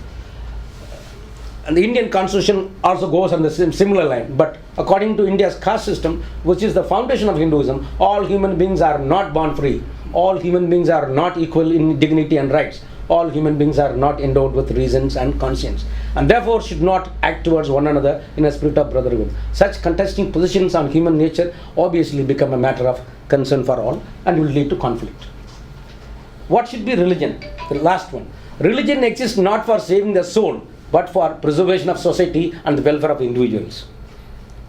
And the Indian Constitution also goes on the similar line. But according to India's caste system, which is the foundation of Hinduism, all human beings are not born free. All human beings are not equal in dignity and rights. All human beings are not endowed with reasons and conscience, and therefore should not act towards one another in a spirit of brotherhood. Such contesting positions on human nature obviously become a matter of concern for all and will lead to conflict. What should be religion? The last one. Religion exists not for saving the soul, but for preservation of society and the welfare of individuals.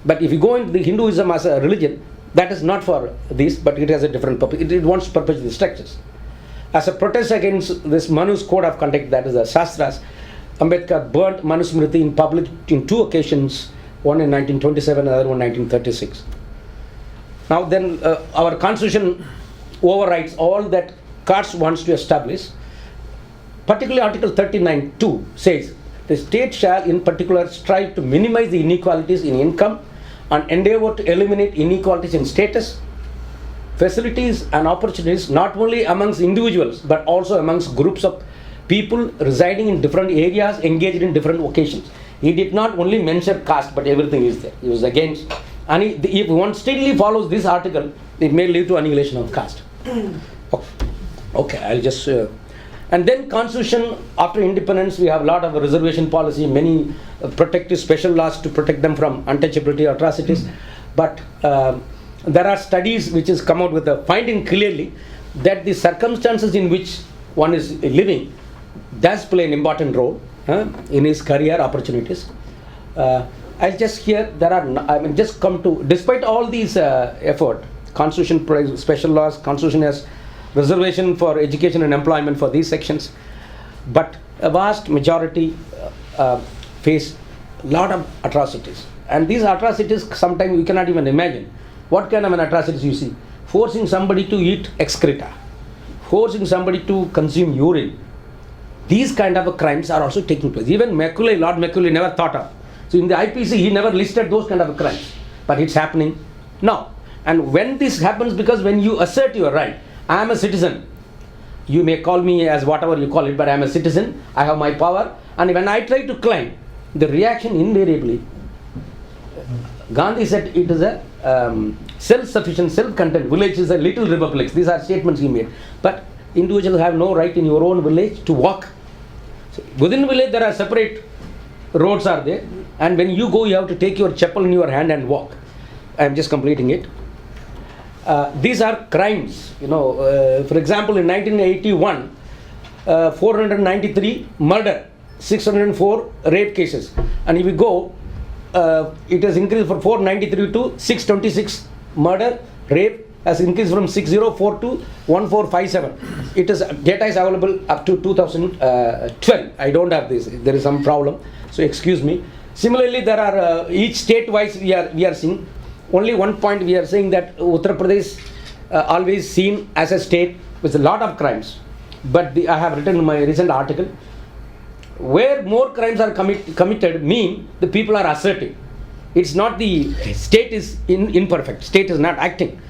But if you go into the Hinduism as a religion, that is not for this, but it has a different purpose. It wants to perpetuate the structures. As a protest against this Manu's code of conduct, that is the Shastras, Ambedkar burnt Manusmriti in public in two occasions, one in 1927 and the other one in 1936. Now then our constitution overrides all that Caste wants to establish. Particularly Article 39(2) says, the state shall in particular strive to minimize the inequalities in income and endeavor to eliminate inequalities in status, facilities and opportunities not only amongst individuals but also amongst groups of people residing in different areas engaged in different occasions. He did not only mention caste, but everything is there. He was against, and if one strictly follows this article, it may lead to annihilation of caste. Okay, I'll just and then constitution after independence, we have a lot of reservation policy, many protective special laws to protect them from untouchability, atrocities, but there are studies which has come out with a finding clearly that the circumstances in which one is living does play an important role in his career opportunities. I'll just here there are just come to, despite all these effort, constitution special laws, constitution has reservation for education and employment for these sections, but a vast majority face a lot of atrocities. And these atrocities, sometimes you cannot even imagine. What kind of an atrocities you see? Forcing somebody to eat excreta, forcing somebody to consume urine. These kind of crimes are also taking place. Even Macaulay, Lord Macaulay never thought of. So in the IPC, he never listed those kind of crimes. But it's happening now. And when this happens, because when you assert your right, I am a citizen. You may call me as whatever you call it, but I am a citizen. I have my power. And when I try to claim, the reaction invariably, Gandhi said it is a self-sufficient, self-contained village is a little republic. These are statements he made. But individuals have no right in your own village to walk. So within village there are separate roads are there, and when you go you have to take your chappal in your hand and walk. I am just completing it. These are crimes, for example in 1981 493 murder, 604 rape cases, and if you go it has increased from 493 to 626 murder, rape has increased from 604 to 1457. It is data is available up to 2012. I don't have this. There is some problem, so excuse me. Similarly, there are each state wise we are seeing. Only one point we are saying that Uttar Pradesh always seen as a state with a lot of crimes. But I have written in my recent article, where more crimes are committed mean the people are asserting. It's not the state is imperfect. State is not acting.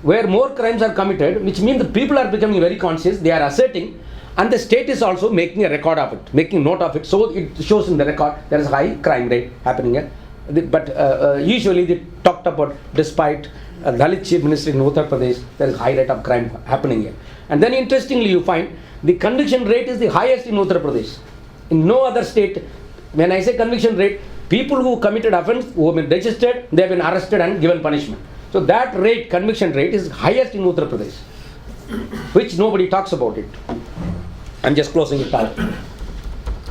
Where more crimes are committed, which means the people are becoming very conscious, they are asserting, and the state is also making a record of it, making note of it. So it shows in the record there is high crime rate happening here. But usually they talked about, despite Dalit Chief Minister in Uttar Pradesh, there is high rate of crime happening here. And then interestingly you find the conviction rate is the highest in Uttar Pradesh. In no other state, when I say conviction rate, people who committed offence, who have been registered, they have been arrested and given punishment. So that rate, conviction rate, is highest in Uttar Pradesh, which nobody talks about it. I'm just closing it out.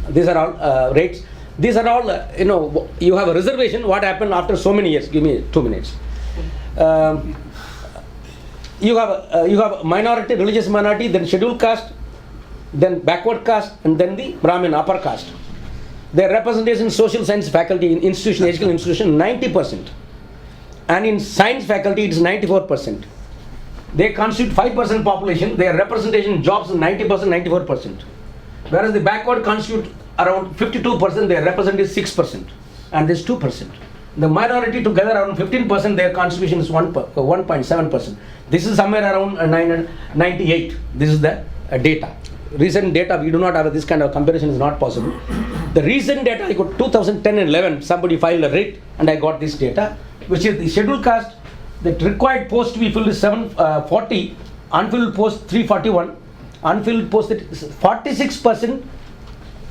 These are all rates. These are all, you have a reservation. What happened after so many years? Give me 2 minutes. You have minority, religious minority, then scheduled caste, then backward caste, and then the Brahmin upper caste. Their representation in social science faculty, in institution, educational institution, 90%. And in science faculty, it is 94%. They constitute 5% population. Their representation in jobs is 90%, 94%. Whereas the backward constitute around 52%, their represent is 6%. And this 2%. The minority together around 15%, their contribution is 1.7%. This is somewhere around 998. This is the data. Recent data, we do not have this kind of comparison, is not possible. The recent data, I got 2010 and 11, somebody filed a writ and I got this data, which is the scheduled caste. The required post to be filled is 740, unfilled post 341, unfilled post 46%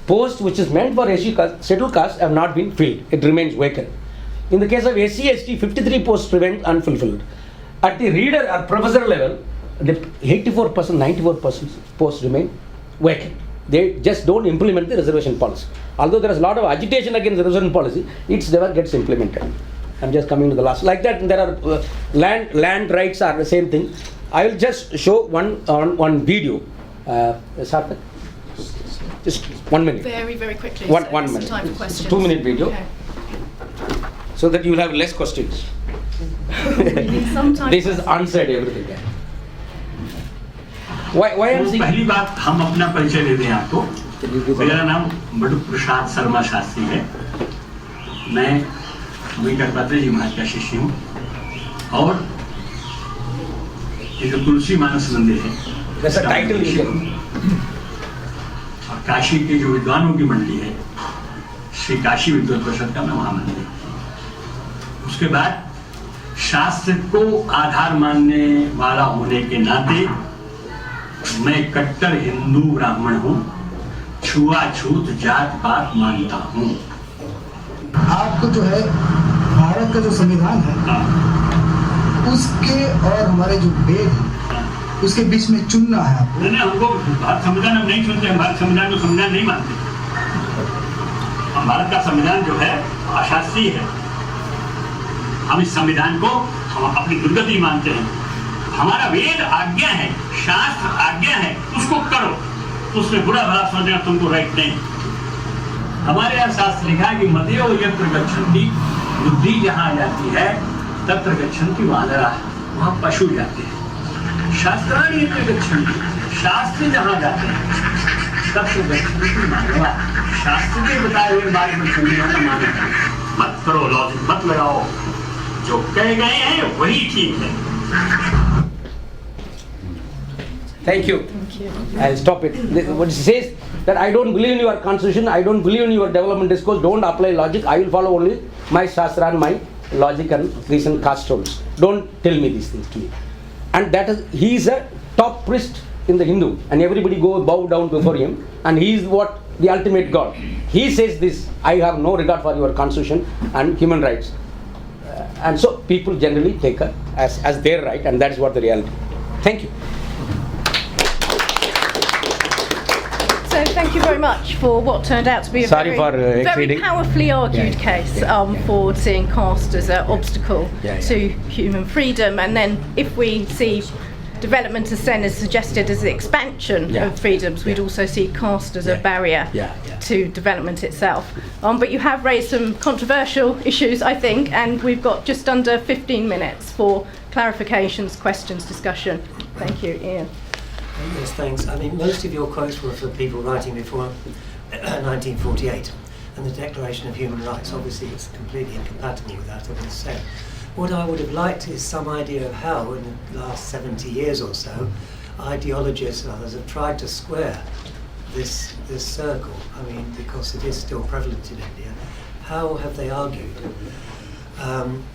post which is meant for scheduled caste have not been filled. It remains vacant. In the case of SC, ST, 53 posts remain unfulfilled. At the reader or professor level, the 84%, 94% posts remain vacant. They just don't implement the reservation policy. Although there is a lot of agitation against the reservation policy, it never gets implemented. I'm just coming to the last. Like that, there are land rights are the same thing. I will just show one video. Sarthak? Just 1 minute. Very, very quickly. One so minute. Time for questions. 2 minute video. Okay. So that you will have less questions. This is answered everything. Why I'm saying? पहली बात हम अपना परिचय दे दें आपको। मेरा नाम बड़ू प्रसाद शर्मा शास्त्री है। मैं अम्बेडकर जी महाराज का शिष्य हूँ और ये जो तुलसी मानस मंदिर है, वैसा टाइटल और काशी के जो विद्वानों की मंडली है, श्री काशी विद्वत परिषद का मैं महामंत्री हूँ। उसके बाद शास्त्र को आधार मानने वाला होने के नाते मैं कट्टर हिंदू ब्राह्मण हूँ, छुआछूत जात पात मानता हूँ। आपको जो है भारत का जो संविधान है उसके और हमारे जो वेद है उसके बीच में चुनना है आपको। नहीं, हमको भारत संविधान हम नहीं चुनते, हम भारत संविधान को संविधान नहीं मानते। हम भारत का संविधान जो है अशास्त्रीय है। हम इस संविधान को हम अपनी दुर्गति मानते हैं। हमारा वेद आज्ञा है, शास्त्र आज्ञा है, उसको करो। उसमें बुरा भला सोचना तुमको राइट नहीं। हमारे यहाँ शास्त्र लिखा है कि मदयो यत्र गच्छन्ति, बुद्धि जहाँ जाती है तत्र गच्छन्ति वानराः, वहाँ पशु जाते हैं। शास्त्राणि यत्र गच्छन्ति, शास्त्र जहाँ जाते हैं तत्र गच्छन्ति मानवाः, शास्त्र के बताए हुए मार्ग में चलने वाला मानव है। मत करो लॉजिक मत लगाओ, जो कह गए हैं वही ठीक है। Thank you. I'll stop it. What it says that I don't believe in your constitution, I don't believe in your development discourse, don't apply logic, I will follow only my shastra and my logic and recent caste rules. Don't tell me these things to me. And that is, he is a top priest in the Hindu, and everybody go bow down before him, and he is what the ultimate God. He says this, I have no regard for your constitution and human rights. And so people generally take it as their right, and that is what the reality. Thank you. So thank you very much for what turned out to be a very powerfully argued case for seeing caste as an obstacle to human freedom. And then if we see development as then as suggested as the expansion of freedoms, we'd also see caste as a barrier to development itself. But you have raised some controversial issues, I think, and we've got just under 15 minutes for clarifications, questions, discussion. Thank you, Ian. Yes, thanks. I mean, most of your quotes were for people writing before 1948, and the Declaration of Human Rights, obviously it's completely incompatible with that, as I said. What I would have liked is some idea of how, in the last 70 years or so, ideologists and others have tried to square this circle. I mean, because it is still prevalent in India. How have they argued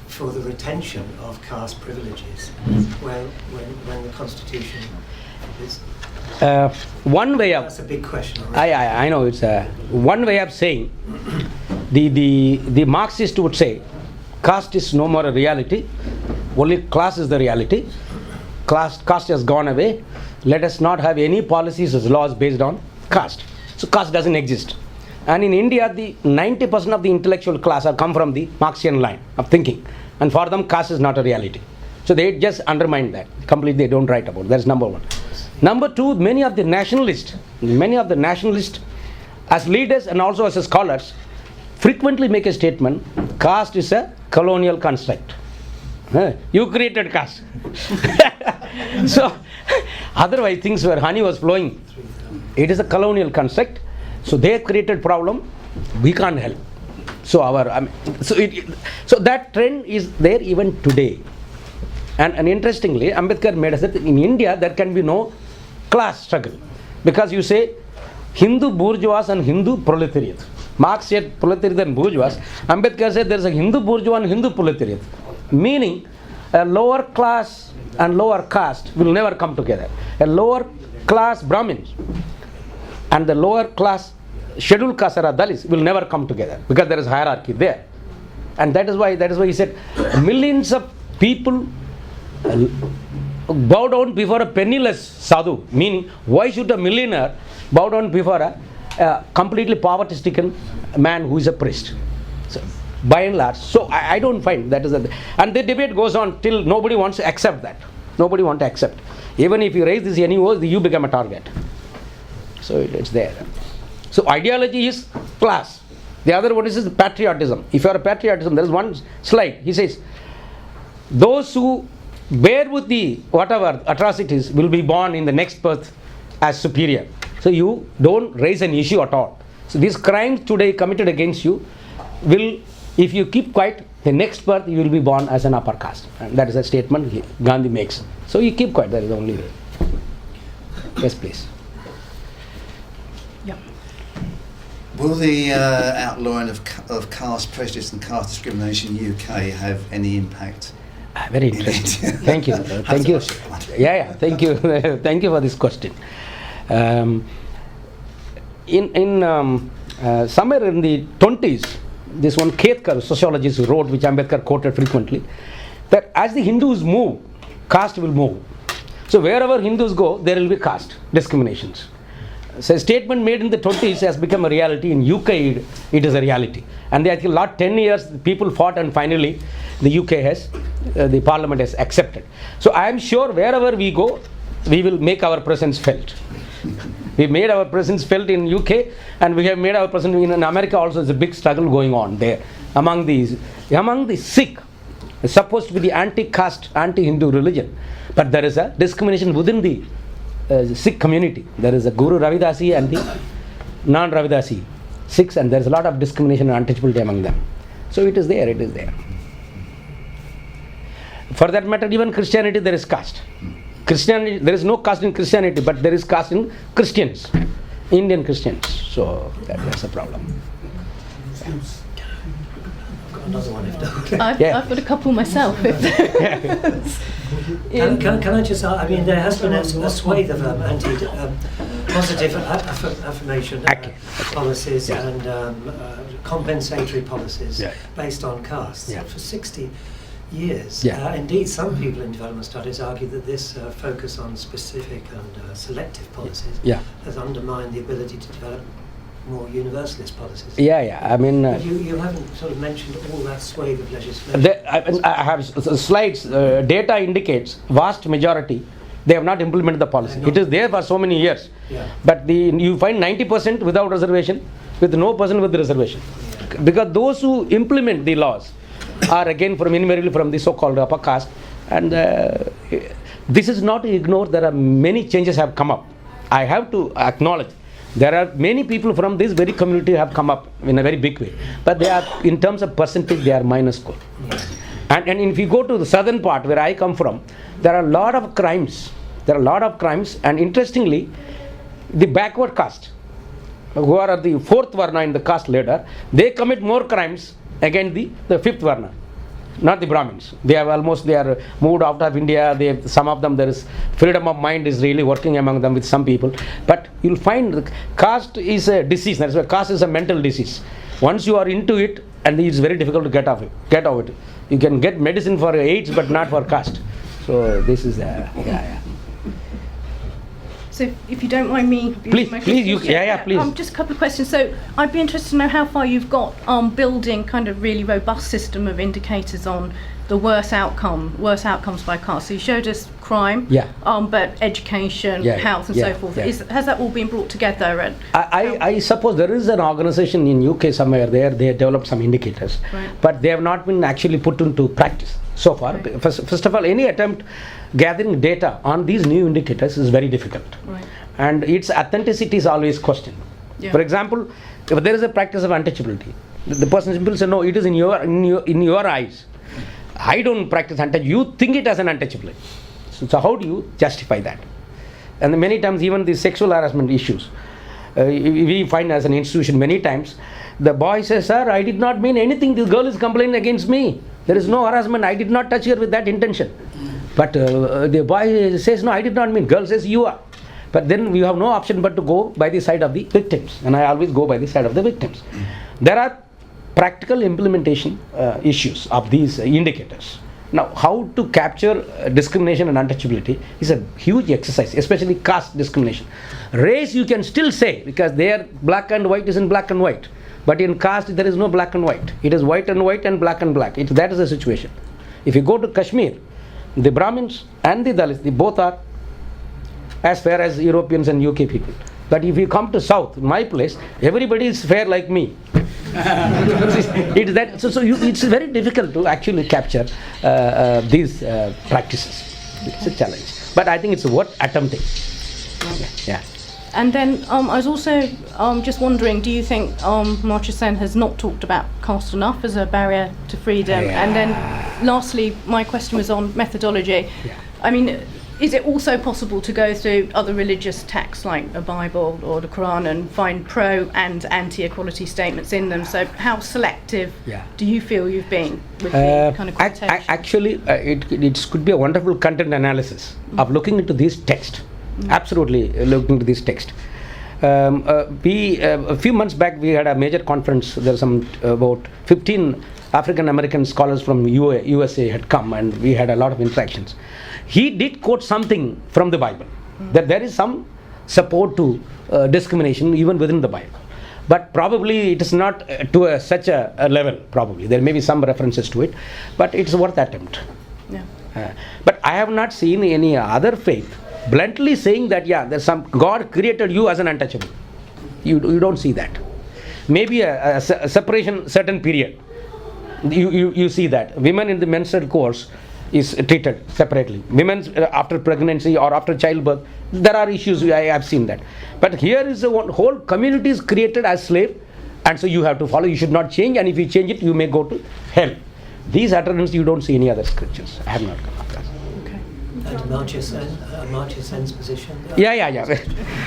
for the retention of caste privileges when the Constitution is... One way of... That's a big question. I know, it's one way of saying, the Marxist would say, caste is no more a reality, only class is the reality. Caste has gone away. Let us not have any policies or laws based on caste. So caste doesn't exist. And in India, the 90% of the intellectual class have come from the Marxian line of thinking. And for them, caste is not a reality. So they just undermine that. Completely they don't write about it. That's number one. Number two, many of the nationalists as leaders and also as scholars frequently make a statement, caste is a colonial construct. You created caste. So, otherwise things where honey was flowing. It is a colonial construct. So they created problem. We can't help. So so that trend is there even today. And interestingly, Ambedkar made us that in India there can be no class struggle, because you say Hindu bourgeois and Hindu proletariat. Marx said proletariat and bourgeois. Ambedkar said there is a Hindu bourgeois and Hindu proletariat, meaning a lower class and lower caste will never come together. A lower class Brahmins and the lower class scheduled caste or Dalits will never come together, because there is hierarchy there. And that is why he said millions of people bow down before a penniless sadhu, meaning why should a millionaire bow down before a completely poverty-stricken man who is a priest? So, by and large, so I don't find that is and the debate goes on till nobody wants to accept that. Nobody wants to accept. Even if you raise this NEOs, you become a target. So it's there. So ideology is class. The other one is patriotism. If you are a patriotism, there is one slide. He says, those who bear with the whatever atrocities will be born in the next birth as superior. So you don't raise an issue at all. So these crimes today committed against you will, if you keep quiet, the next birth you will be born as an upper caste. And that is a statement Gandhi makes. So you keep quiet, that is the only way. Yes, please. Yeah. Will the outlawing of caste prejudice and caste discrimination in the UK have any impact? Very interesting. Thank you. Thank you. Yeah. Thank you. Thank you for this question. Somewhere in the 20s, this one Ketkar, sociologist, wrote, which Ambedkar quoted frequently, that as the Hindus move, caste will move. So wherever Hindus go, there will be caste discriminations. So a statement made in the 20s has become a reality. In UK, it is a reality. And I think 10 years people fought, and finally the UK has, the parliament has accepted. So I am sure wherever we go, we will make our presence felt. We made our presence felt in UK, and we have made our presence in America also. There's a big struggle going on there among the Sikh. It's supposed to be the anti-caste, anti-Hindu religion, but there is a discrimination within the Sikh community. There is a Guru Ravidasi and the non-Ravidasi Sikhs, and there is a lot of discrimination and untouchability among them. So it is there, For that matter, even Christianity, there is caste. Christianity, there is no caste in Christianity, but there is caste in Christians, Indian Christians. So that's a problem. I've got another one if I've got a couple myself. Can I just ask, I mean, there has been a swathe of positive affirmation policies and compensatory policies based on castes. For 60 years. Indeed, some people in development studies argue that this focus on specific and selective policies has undermined the ability to develop more universalist policies. I mean... you haven't sort of mentioned all that swathe of legislation. I have slides. Data indicates vast majority, they have not implemented the policy. It is there for so many years. But you find 90% without reservation, with no person with reservation. Because those who implement the laws are again invariably from the so-called upper caste, and this is not ignored. There are many changes have come up. I have to acknowledge there are many people from this very community have come up in a very big way, but they are, in terms of percentage, they are minuscule. And if you go to the southern part where I come from, there are a lot of crimes. And interestingly, the backward caste, who are the fourth varna in the caste ladder, they commit more crimes against the fifth varna, not the Brahmins. They are moved out of India. Some of them, there is freedom of mind is really working among them with some people. But you'll find caste is a disease. That's why caste is a mental disease. Once you are into it, and it's very difficult to get out of it. You can get medicine for AIDS, but not for caste. So this is So if you don't mind me... Please. Just a couple of questions. So I'd be interested to know how far you've got building kind of really robust system of indicators on the worst outcomes by caste. So you showed us crime, but education, health and so forth. Has that all been brought together? I suppose there is an organization in UK somewhere there, they have developed some indicators, but they have not been actually put into practice so far. First of all, any attempt gathering data on these new indicators is very difficult, and its authenticity is always questioned. For example, if there is a practice of untouchability, the person simply says, no, it is in your eyes. I don't practice untouchability. You think it as an untouchability. So how do you justify that? And many times even the sexual harassment issues, we find as an institution many times, the boy says, sir, I did not mean anything. This girl is complaining against me. There is no harassment. I did not touch her with that intention. But the boy says, no, I did not mean. Girl says, you are. But then we have no option but to go by the side of the victims. And I always go by the side of the victims. There are practical implementation issues of these indicators. Now, how to capture discrimination and untouchability is a huge exercise, especially caste discrimination. Race you can still say, because there black and white is in black and white. But in caste there is no black and white. It is white and black and black. That is the situation. If you go to Kashmir, the Brahmins and the Dalits, they both are as fair as Europeans and UK people. But if you come to South, my place, everybody is fair like me. It's very difficult to actually capture these practices. It's a challenge, but I think it's worth attempting. And then I was also just wondering, do you think Maharaj Sen has not talked about caste enough as a barrier to freedom? And then lastly, my question was on methodology. I mean, is it also possible to go through other religious texts like the Bible or the Quran and find pro and anti-equality statements in them? So how selective do you feel you've been with the kind of quotation? Actually, it could be a wonderful content analysis of looking into these texts. Absolutely looking into this text. A few months back we had a major conference. There are some about 15 African American scholars from USA had come, and we had a lot of interactions. He did quote something from the Bible, that there is some support to discrimination even within the Bible, but probably it is not to such a level. Probably there may be some references to it, but it's worth attempt. But I have not seen any other faith bluntly saying that, yeah, there's some, God created you as an untouchable. You don't see that. Maybe a separation, certain period. You see that. Women in the menstrual course is treated separately. Women after pregnancy or after childbirth, there are issues, I have seen that. But here is a whole community is created as slave, and so you have to follow, you should not change, and if you change it, you may go to hell. These utterances you don't see any other scriptures. I have not come across. Okay. And Amartya Sen's position? Yeah.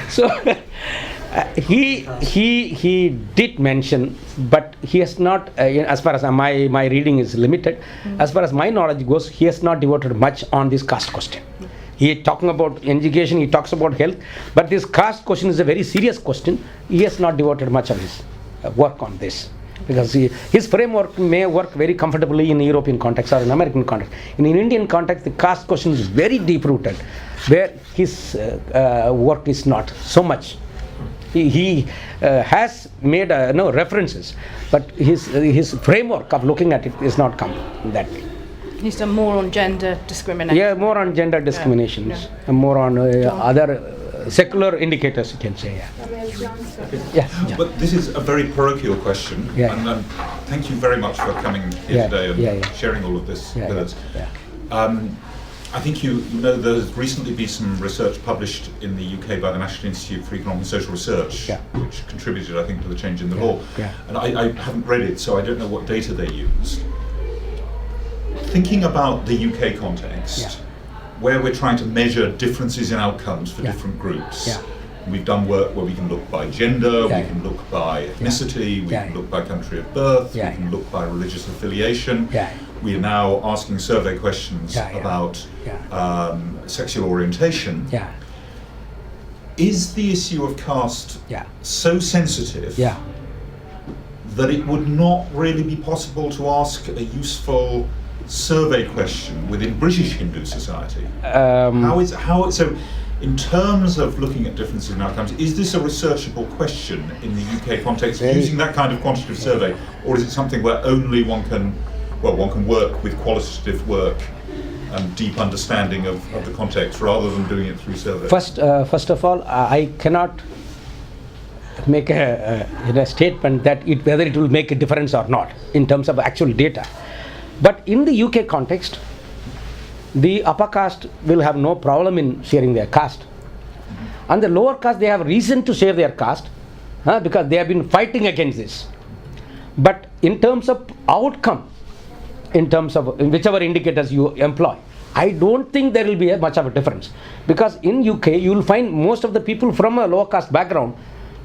So he did mention, but he has not, as far as my reading is limited, as far as my knowledge goes, he has not devoted much on this caste question. He is talking about education, he talks about health, but this caste question is a very serious question. He has not devoted much of his work on this. Because his framework may work very comfortably in European context or in American context. In an Indian context, the caste question is very deep-rooted, where his work is not so much. He has made references, but his framework of looking at it is not come that way. He's done more on gender discrimination. Yeah, more on gender discriminations, and more on other secular indicators, you can say. Yeah. But this is a very parochial question, and thank you very much for coming here today and sharing all of this with us. I think you know there's recently been some research published in the UK by the National Institute for Economic and Social Research, which contributed, I think, to the change in the law. And I haven't read it, so I don't know what data they used. Thinking about the UK context, where we're trying to measure differences in outcomes for different groups. We've done work where we can look by gender, we can look by ethnicity, we can look by country of birth, we can look by religious affiliation. We are now asking survey questions about sexual orientation. Is the issue of caste so sensitive that it would not really be possible to ask a useful survey question within British Hindu society? So in terms of looking at differences in outcomes, is this a researchable question in the UK context using that kind of quantitative survey, or is it something where only one can work with qualitative work and deep understanding of the context rather than doing it through survey? First of all, I cannot make a statement that whether it will make a difference or not in terms of actual data. But in the UK context, the upper caste will have no problem in sharing their caste. And the lower caste, they have reason to share their caste because they have been fighting against this. But in terms of outcome, in terms of whichever indicators you employ, I don't think there will be much of a difference. Because in UK, you will find most of the people from a lower caste background,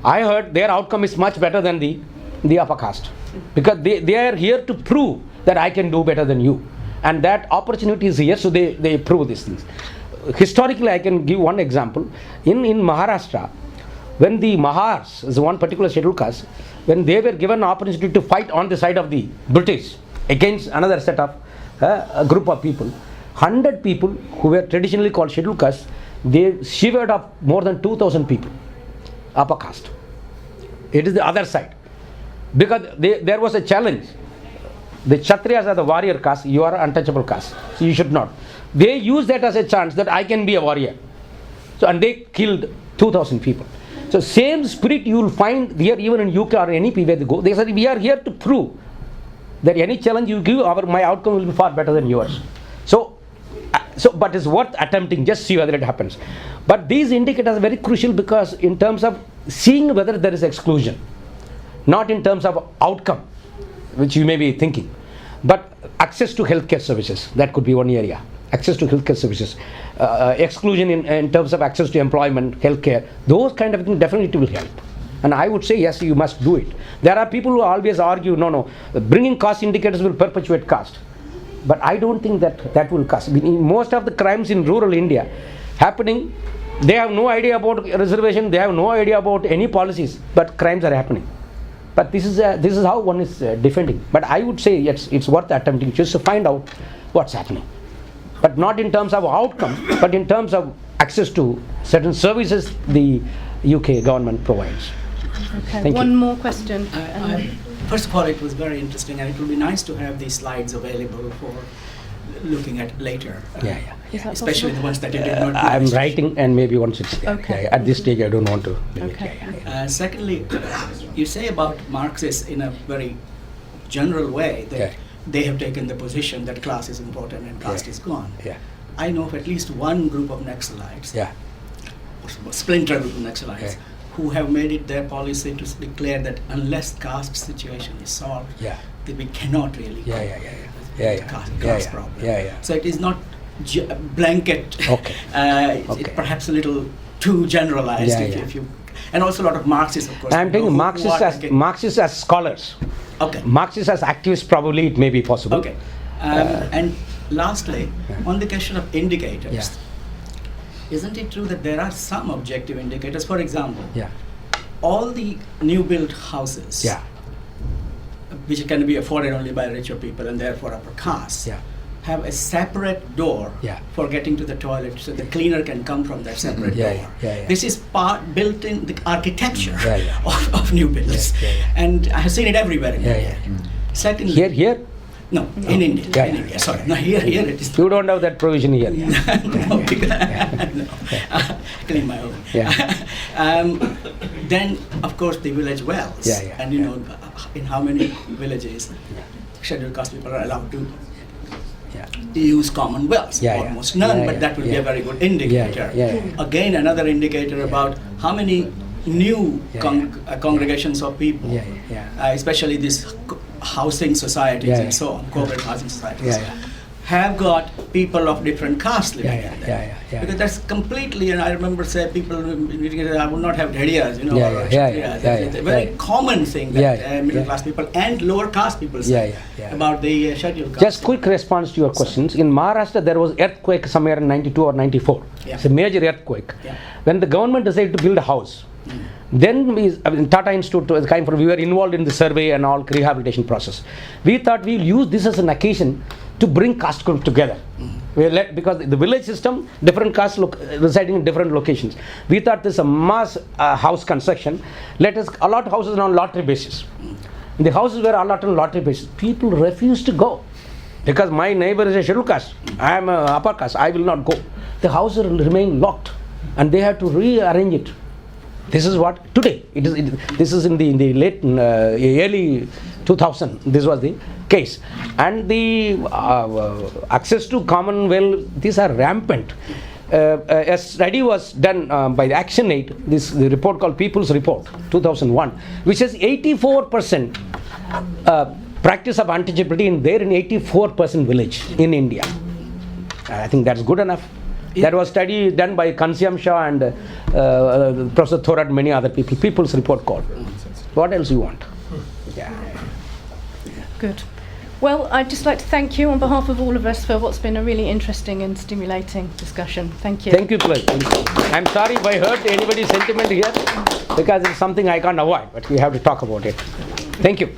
I heard their outcome is much better than the upper caste. Because they are here to prove that I can do better than you. And that opportunity is here, so they prove these things. Historically, I can give one example. In Maharashtra, when the Mahars, is one particular scheduled caste, when they were given an opportunity to fight on the side of the British against another set of a group of people, 100 people who were traditionally called scheduled caste, they shivered up more than 2,000 people, upper caste. It is the other side. Because there was a challenge. The Kshatriyas are the warrior caste, you are untouchable caste, so you should not. They use that as a chance that I can be a warrior. So, and they killed 2,000 people. So same spirit you will find here even in UK or any where they go. They said we are here to prove that any challenge you give, my outcome will be far better than yours. So but it's worth attempting, just see whether it happens. But these indicators are very crucial because in terms of seeing whether there is exclusion, not in terms of outcome, which you may be thinking, but access to healthcare services, that could be one area. Access to healthcare services, exclusion in terms of access to employment, healthcare, those kind of things definitely will help. And I would say yes, you must do it. There are people who always argue, no, bringing caste indicators will perpetuate caste. But I don't think that will caste. Most of the crimes in rural India happening, they have no idea about reservation, they have no idea about any policies, but crimes are happening. But this is how one is defending. But I would say yes, it's worth attempting just to find out what's happening. But not in terms of outcome, but in terms of access to certain services the UK government provides. Okay, one more question. First of all, it was very interesting, and it would be nice to have these slides available for looking at later. Is that Especially possible? the ones that you did not do. I'm writing, and maybe once it's Okay. at this stage I don't want to. Okay. Secondly, you say about Marxists in a very general way that they have taken the position that class is important and caste is gone. Yeah. I know of at least one group of Naxalites, or splinter group of Naxalites, who have made it their policy to declare that unless caste situation is solved, that we cannot really caste problem. So it is not blanket, perhaps a little too generalized. If you, and also a lot of Marxists, of course. I'm taking Marxists as scholars. Okay. Marxists as activists, probably it may be possible. Okay. And lastly, on the question of indicators, isn't it true that there are some objective indicators? For example, all the new built houses, which can be afforded only by richer people and therefore upper caste, have a separate door for getting to the toilet, so the cleaner can come from that separate door. This is built in the architecture of new builds, and I have seen it everywhere in India. Secondly, Here? No, in India. In India. Sorry, no, here it is. You don't have that provision here. No, clean my own. Then, of course, the village wells, and you know, in how many villages scheduled caste people are allowed to use common wells. Almost none, but that will be a very good indicator. Again, another indicator about how many new congregations of people, especially these housing societies and so on, corporate housing societies, have got people of different castes living in there. Because that's completely, and I remember say people, I would not have dhadiyas, you know, or kshatriyas. It's a very common thing that middle class people and lower caste people say about the scheduled caste. Just quick response to your questions. In Maharashtra, there was earthquake somewhere in 92 or 94. It's a major earthquake. When the government decided to build a house, then Tata Institute was we were involved in the survey and all rehabilitation process. We thought we'll use this as an occasion to bring caste groups together. Because the village system, different castes residing in different locations. We thought this is a mass house construction. Let us allot houses on lottery basis. The houses were allotted on lottery basis. People refused to go because my neighbor is a scheduled caste. I am a upper caste. I will not go. The houses remain locked, and they had to rearrange it. This is what today it is. This is in the late early 2000. This was the case, and the access to common well, these are rampant. A study was done by the Action Aid. The report called People's Report 2001, which says 84% practice of untouchability in 84% village in India. I think that's good enough. That was study done by Kansyam Shah and Professor Thorat and many other people. People's Report called. What else you want? Good. Well, I'd just like to thank you on behalf of all of us for what's been a really interesting and stimulating discussion. Thank you. Thank you, pleasure. I'm sorry if I hurt anybody's sentiment here, because it's something I can't avoid, but we have to talk about it. Thank you.